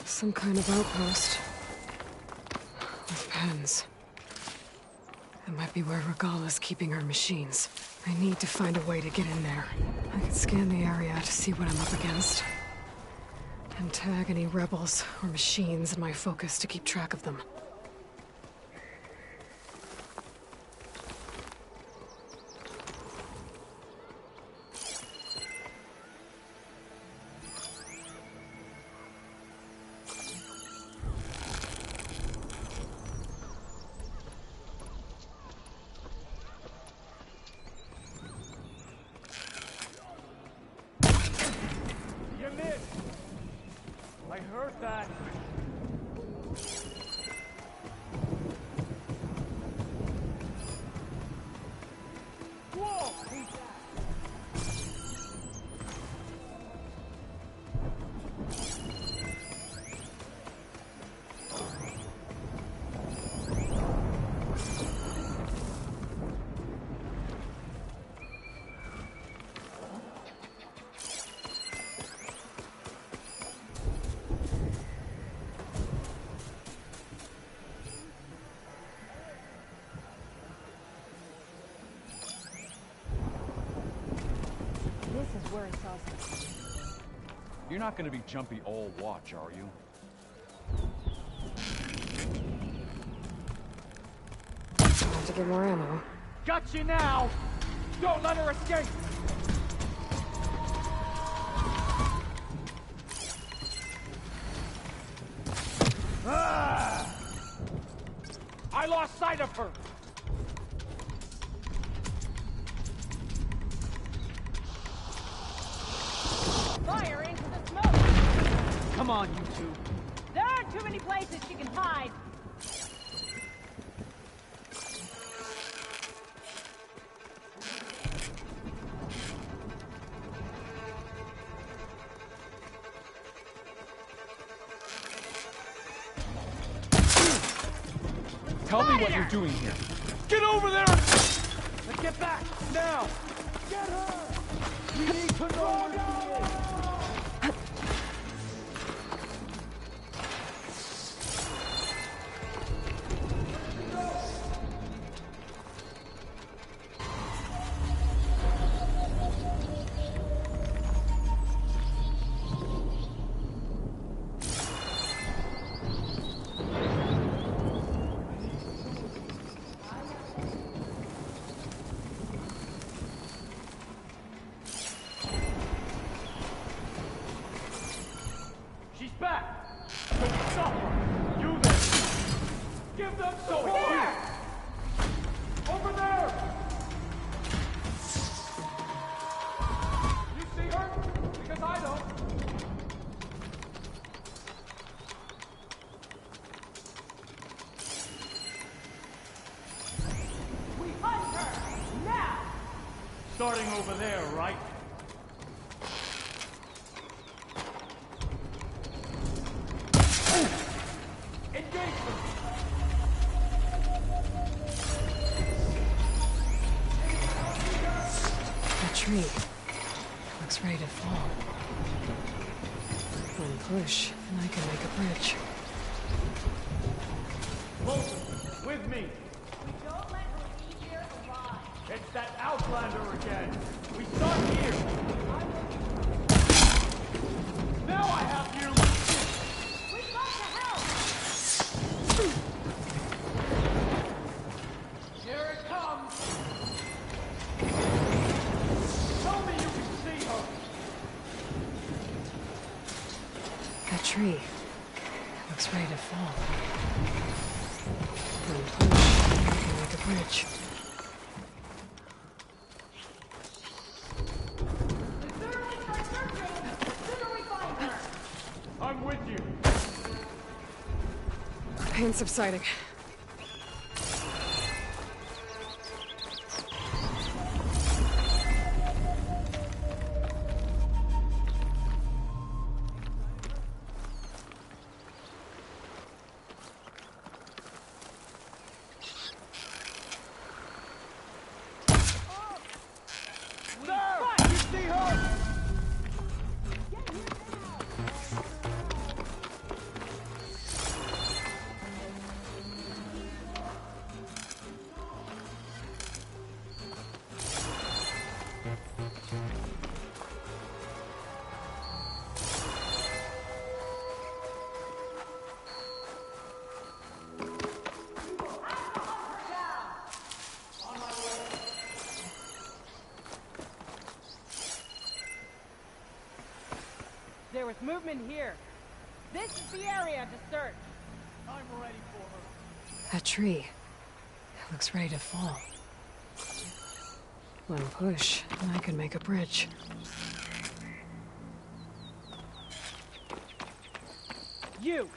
Some kind of outpost. With pens. That might be where Regala's keeping her machines. I need to find a way to get in there. I can scan the area to see what I'm up against. And tag any rebels or machines in my focus to keep track of them. You missed! I heard that! Whoa! This is where it's awesome. You're not gonna be jumpy all watch, are you? Have to get more ammo. Got you now! Don't let her escape! Ah! I lost sight of her! Fire into the smoke! Come on, you two. There aren't too many places she can hide. Tell me what you're doing here. Get over there! Let's get back, now! Get her! We need to know where she is! She's back! So stop her! You there! Give them support! Over there! You see her? Because I don't. We hunt her! Now! Starting over there, right? Engage them! The tree looks ready to fall. One push, and I can make a bridge. Moses, with me! We don't let her be here alive. It's that Outlander again! We start here! Now I have you! We've got to help! Here it comes! Tell me you can see her! That tree looks ready to fall. One push, I can make a bridge. I'm with you! Pain subsiding. There! You see her? There was movement here. This is the area to search. I'm ready for her. That tree looks ready to fall. One push, and I can make a bridge. You!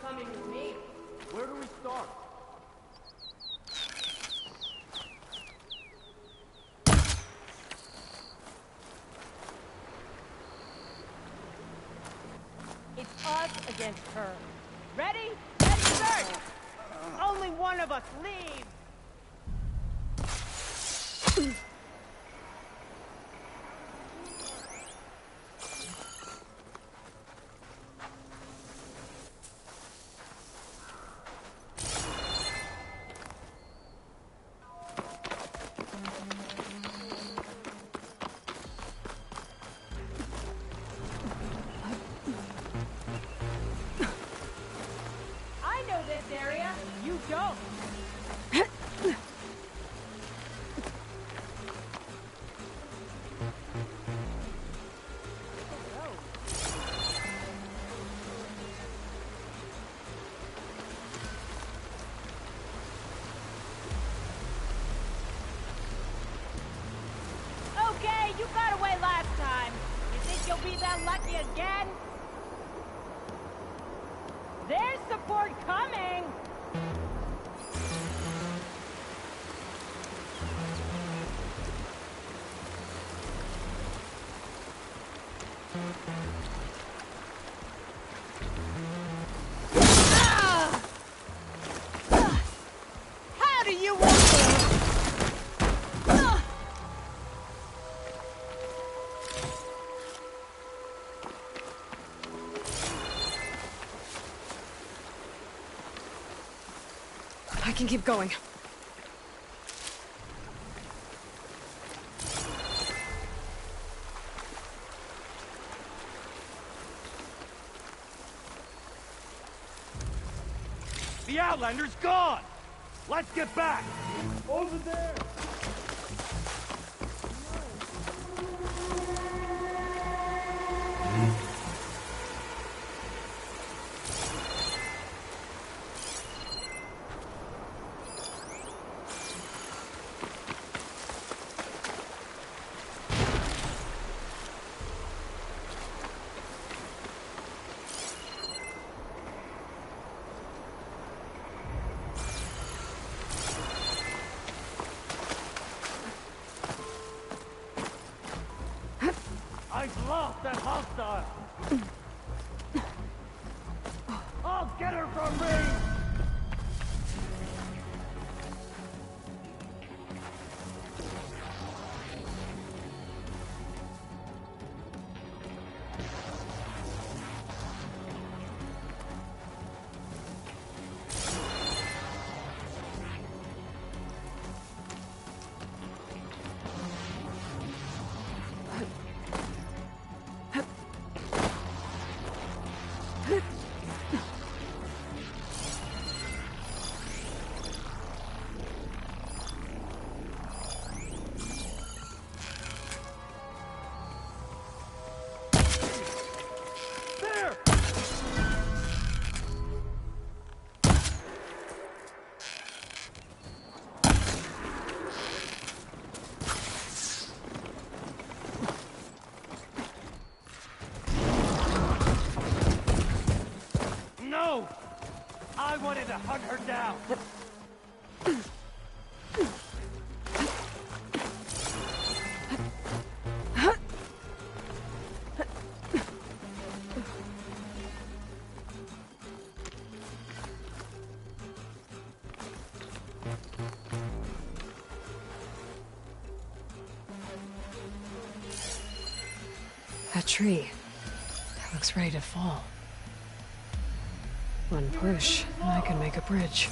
Coming with me. Where do we start? It's us against her. Ready? Let's search! Only one of us leaves! I know this area. You don't. Okay, you got away last time. You think you'll be that lucky again? There's support coming! How do you want I can keep going. The Outlander's gone! Let's get back! Over there! I've lost that hostile! I'll get her from range! No! I wanted to hunt her down! That tree. That looks ready to fall. One push, and I can make a bridge.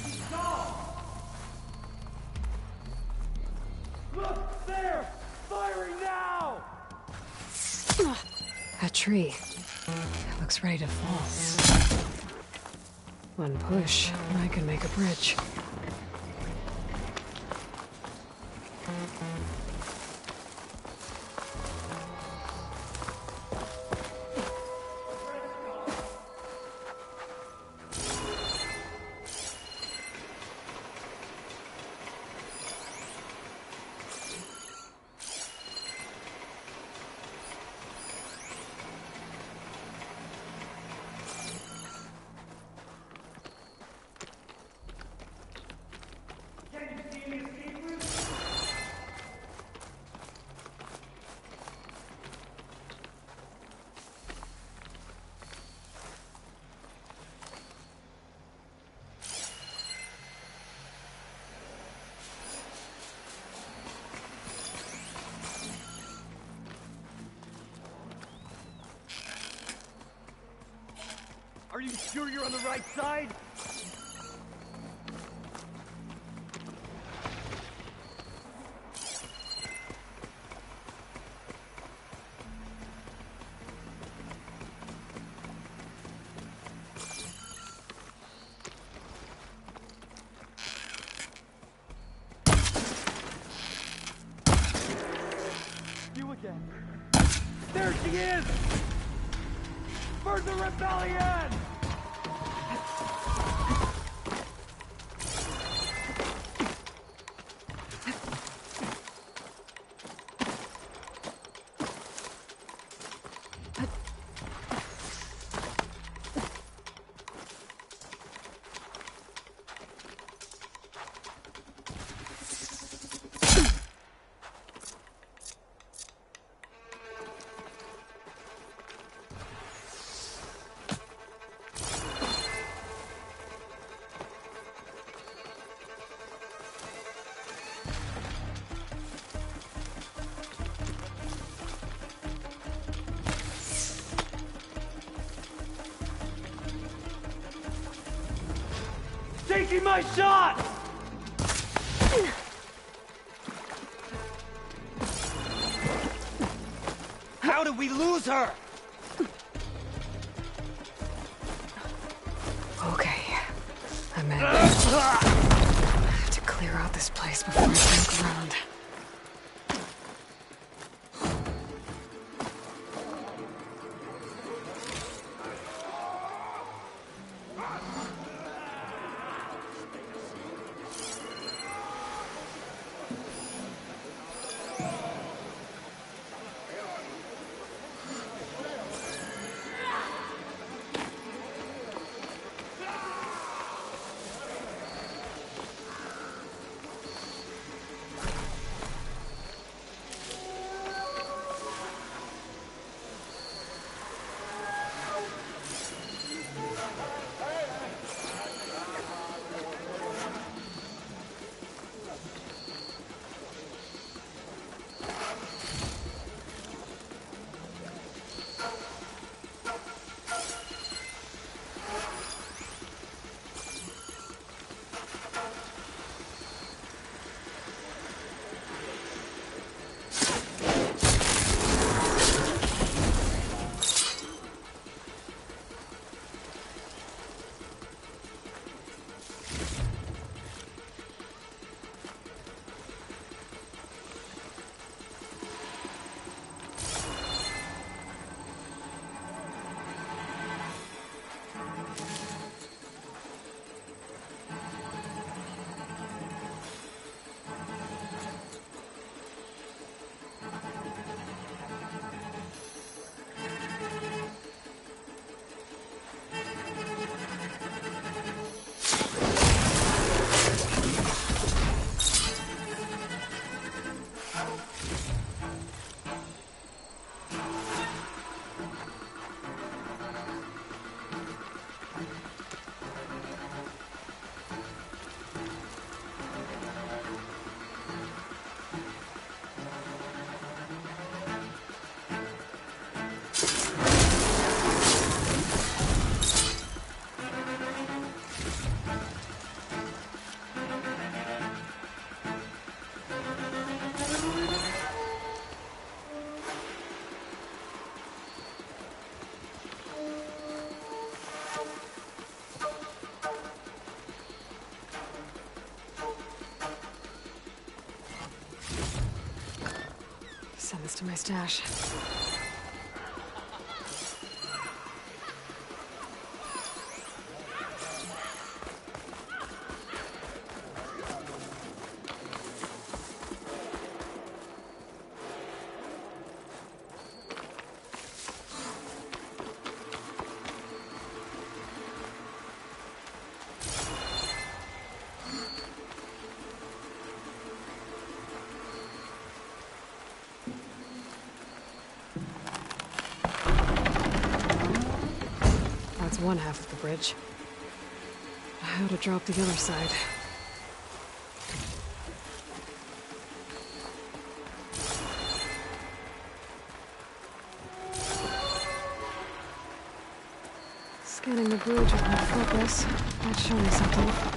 Look! There! Firing now! That tree. That looks ready to fall. One push, and I can make a bridge. you sure you're on the right side? You again. There she is! For the rebellion! Taking my shot! How did we lose her? Okay. I'm in. I have to clear out this place before I break around. Send this to my stash. That's one half of the bridge. How to drop the other side? Scanning the bridge with my focus. Might show me something.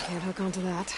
Can't hook onto that.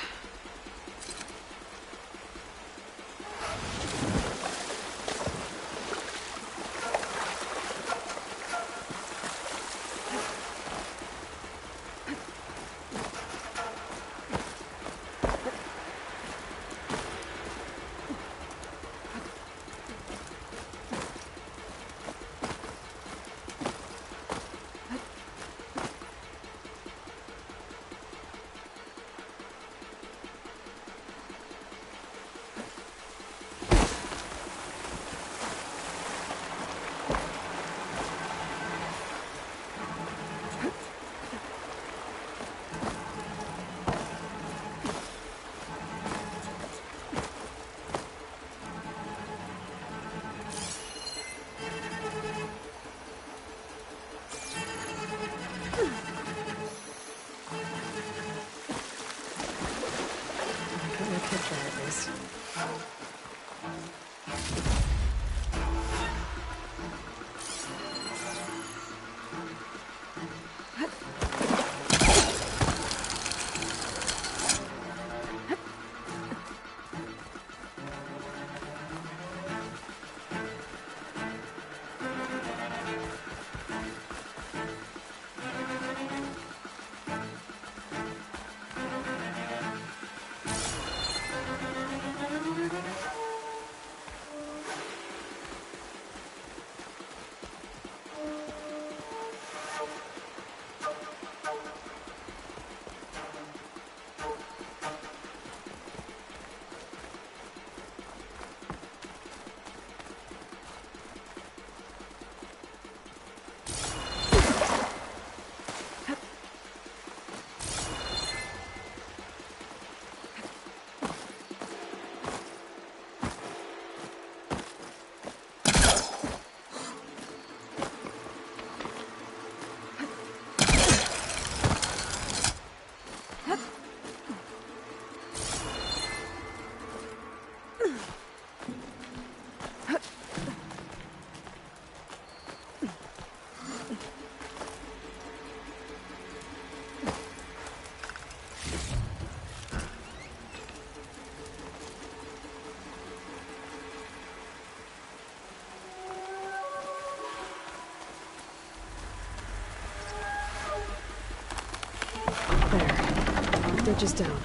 Bridge is down.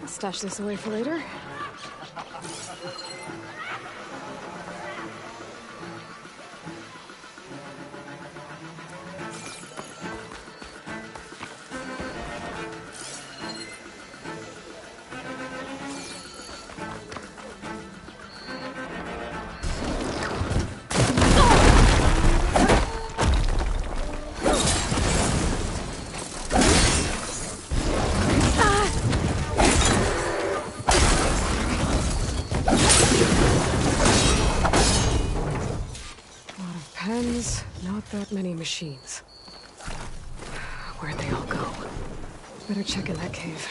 Stash this away for later. Not that many machines. Where'd they all go? Better check in that cave.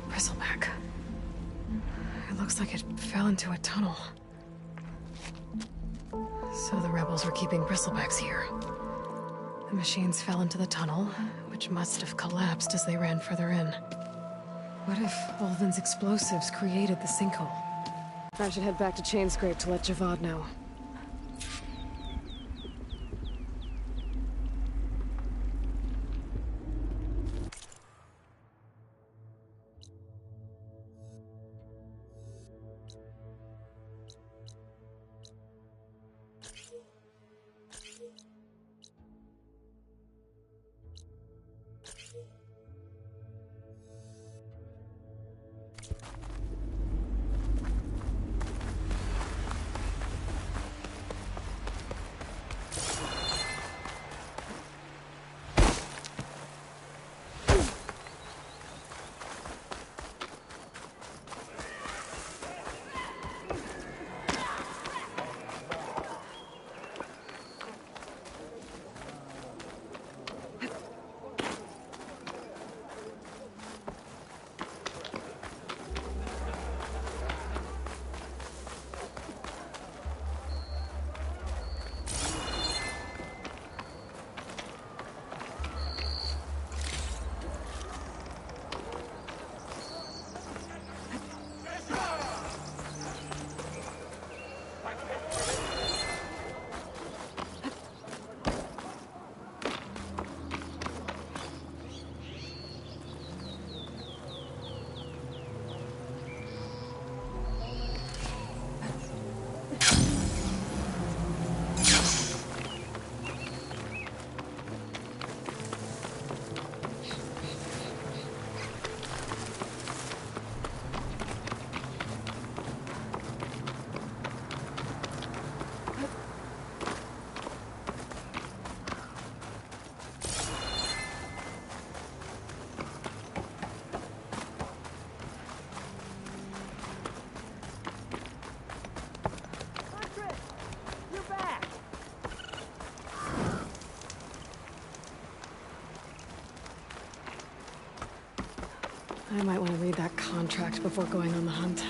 Bristleback. It looks like it fell into a tunnel. So the rebels were keeping bristlebacks here. The machines fell into the tunnel, which must have collapsed as they ran further in. What if Olvin's explosives created the sinkhole? I should head back to Chainscrape to let Javad know. read that contract before going on the hunt.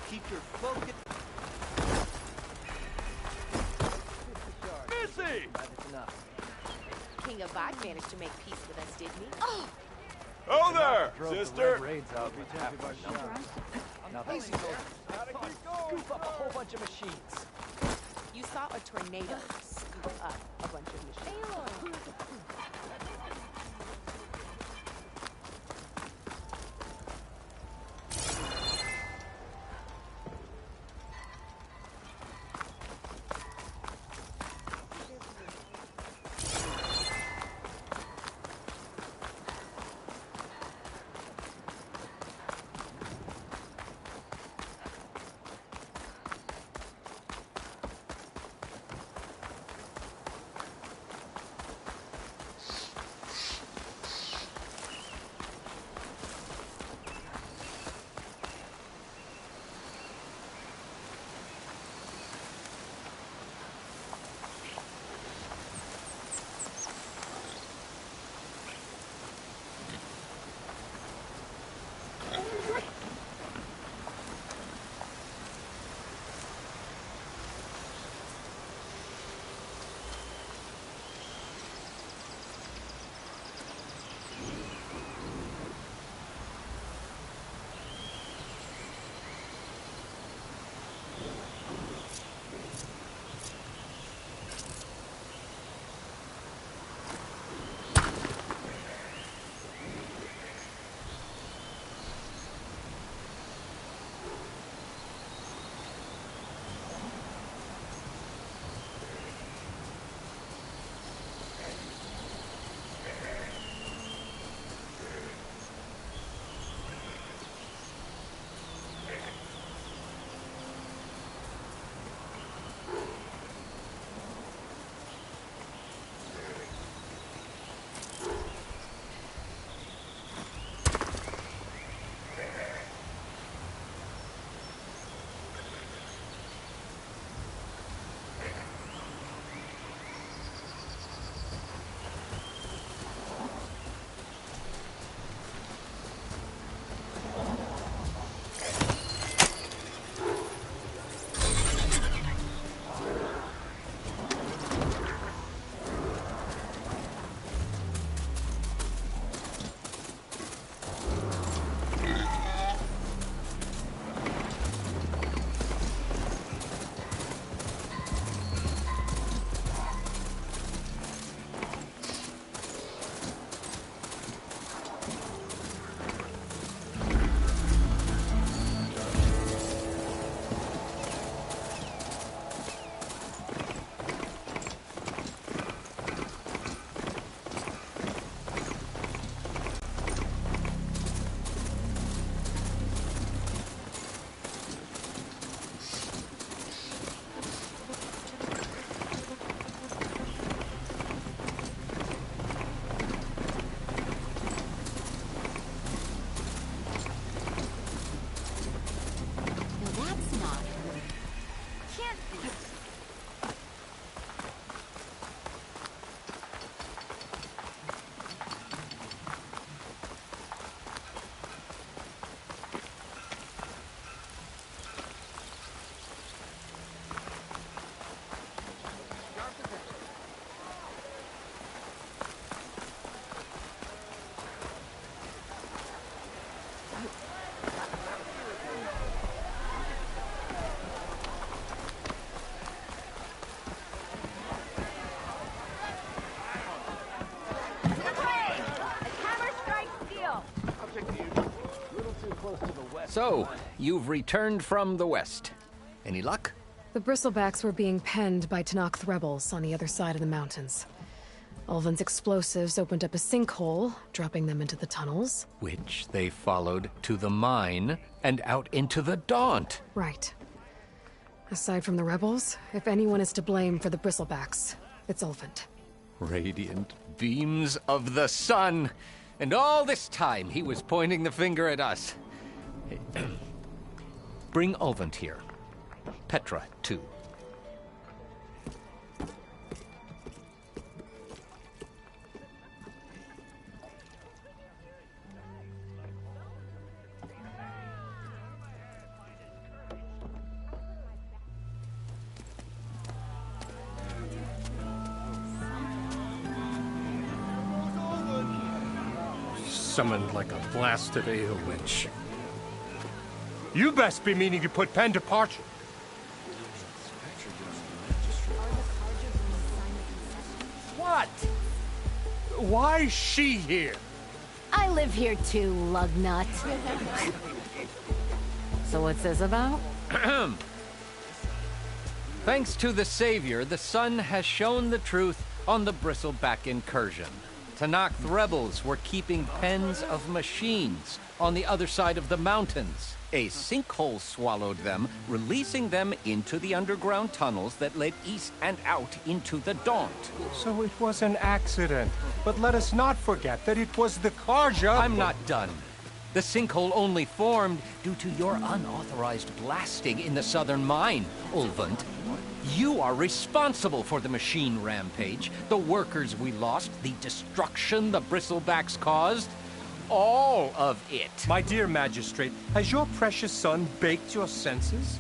Keep your focus. Missy! King of Vibe managed to make peace with us, didn't he? Oh! Oh there, sister! Now this is scoop up a whole bunch of machines. You saw a tornado scoop up a bunch of machines. So, you've returned from the west. Any luck? The Bristlebacks were being penned by Tenakth rebels on the other side of the mountains. Ulvin's explosives opened up a sinkhole, dropping them into the tunnels. Which they followed to the mine and out into the Daunt. Right. Aside from the rebels, if anyone is to blame for the Bristlebacks, it's Ulvin. Radiant beams of the sun! And all this time he was pointing the finger at us. Bring Ulvin here. Petra, too. Summoned like a blasted ale witch. You best be meaning to put pen to parchment. What? Why is she here? I live here too, lugnut. So what's this about? Thanks to the Savior, the sun has shown the truth on the Bristleback incursion. Tenakth rebels were keeping pens of machines on the other side of the mountains. A sinkhole swallowed them, releasing them into the underground tunnels that led east and out into the Daunt. So it was an accident. But let us not forget that it was the Karja... I'm not done. The sinkhole only formed due to your unauthorized blasting in the southern mine, Ulvund. You are responsible for the machine rampage, the workers we lost, the destruction the Bristlebacks caused. All of it. My dear magistrate, has your precious son baked your senses?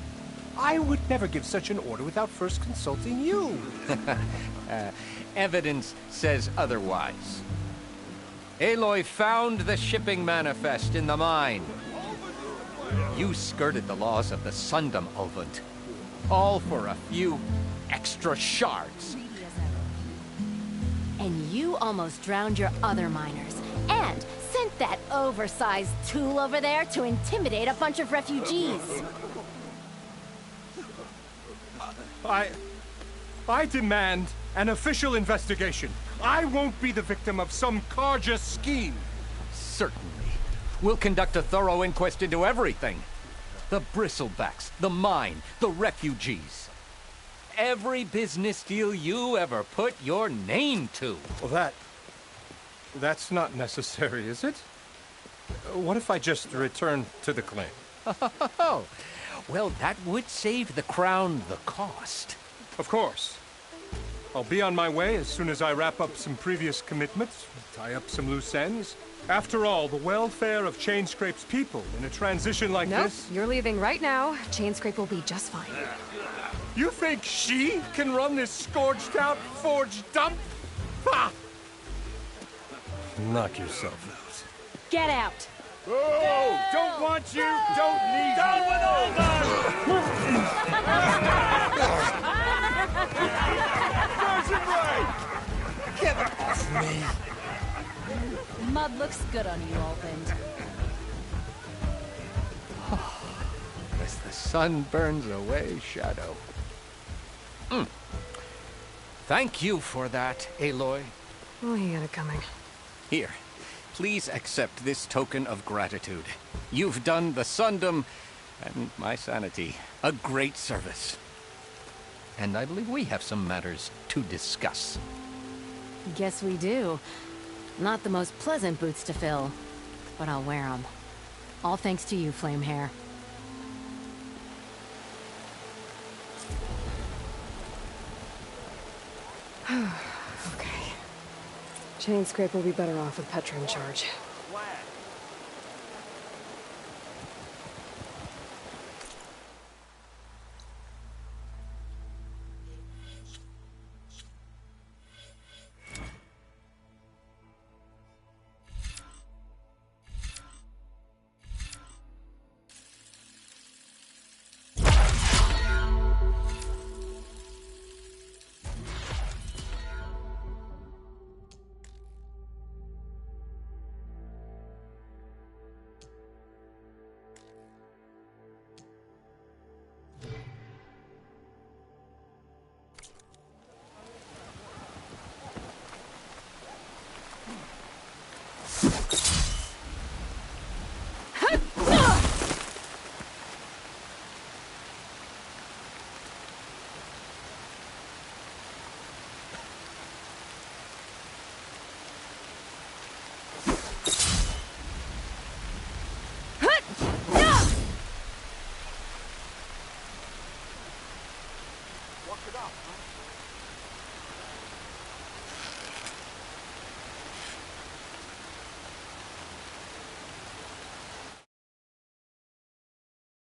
I would never give such an order without first consulting you. Evidence says otherwise. Aloy found the shipping manifest in the mine. You skirted the laws of the Sundom, Ulvund. All for a few extra shards. And you almost drowned your other miners. And sent that oversized tool over there to intimidate a bunch of refugees. I demand an official investigation. I won't be the victim of some Karja scheme. Certainly. We'll conduct a thorough inquest into everything. The Bristlebacks, the mine, the refugees. Every business deal you ever put your name to. Well, that's not necessary, is it? What if I just return to the claim? Oh, well, that would save the Crown the cost. Of course. I'll be on my way as soon as I wrap up some previous commitments, tie up some loose ends. After all, the welfare of Chainscrape's people in a transition like this... Nope, you're leaving right now. Chainscrape will be just fine. You think she can run this scorched-out forged dump? Ha! Knock yourself out. Get out! Oh, don't want you, don't need you. Down with all Get off me! Mud looks good on you, Ulvin. As the sun burns away shadow. Thank you for that, Aloy. Oh, he had it coming. Here, please accept this token of gratitude. You've done the Sundom and my sanity a great service. And I believe we have some matters to discuss. Guess we do. Not the most pleasant boots to fill, but I'll wear them. All thanks to you, Flamehair. Okay. Chainscrape will be better off with Petra in charge.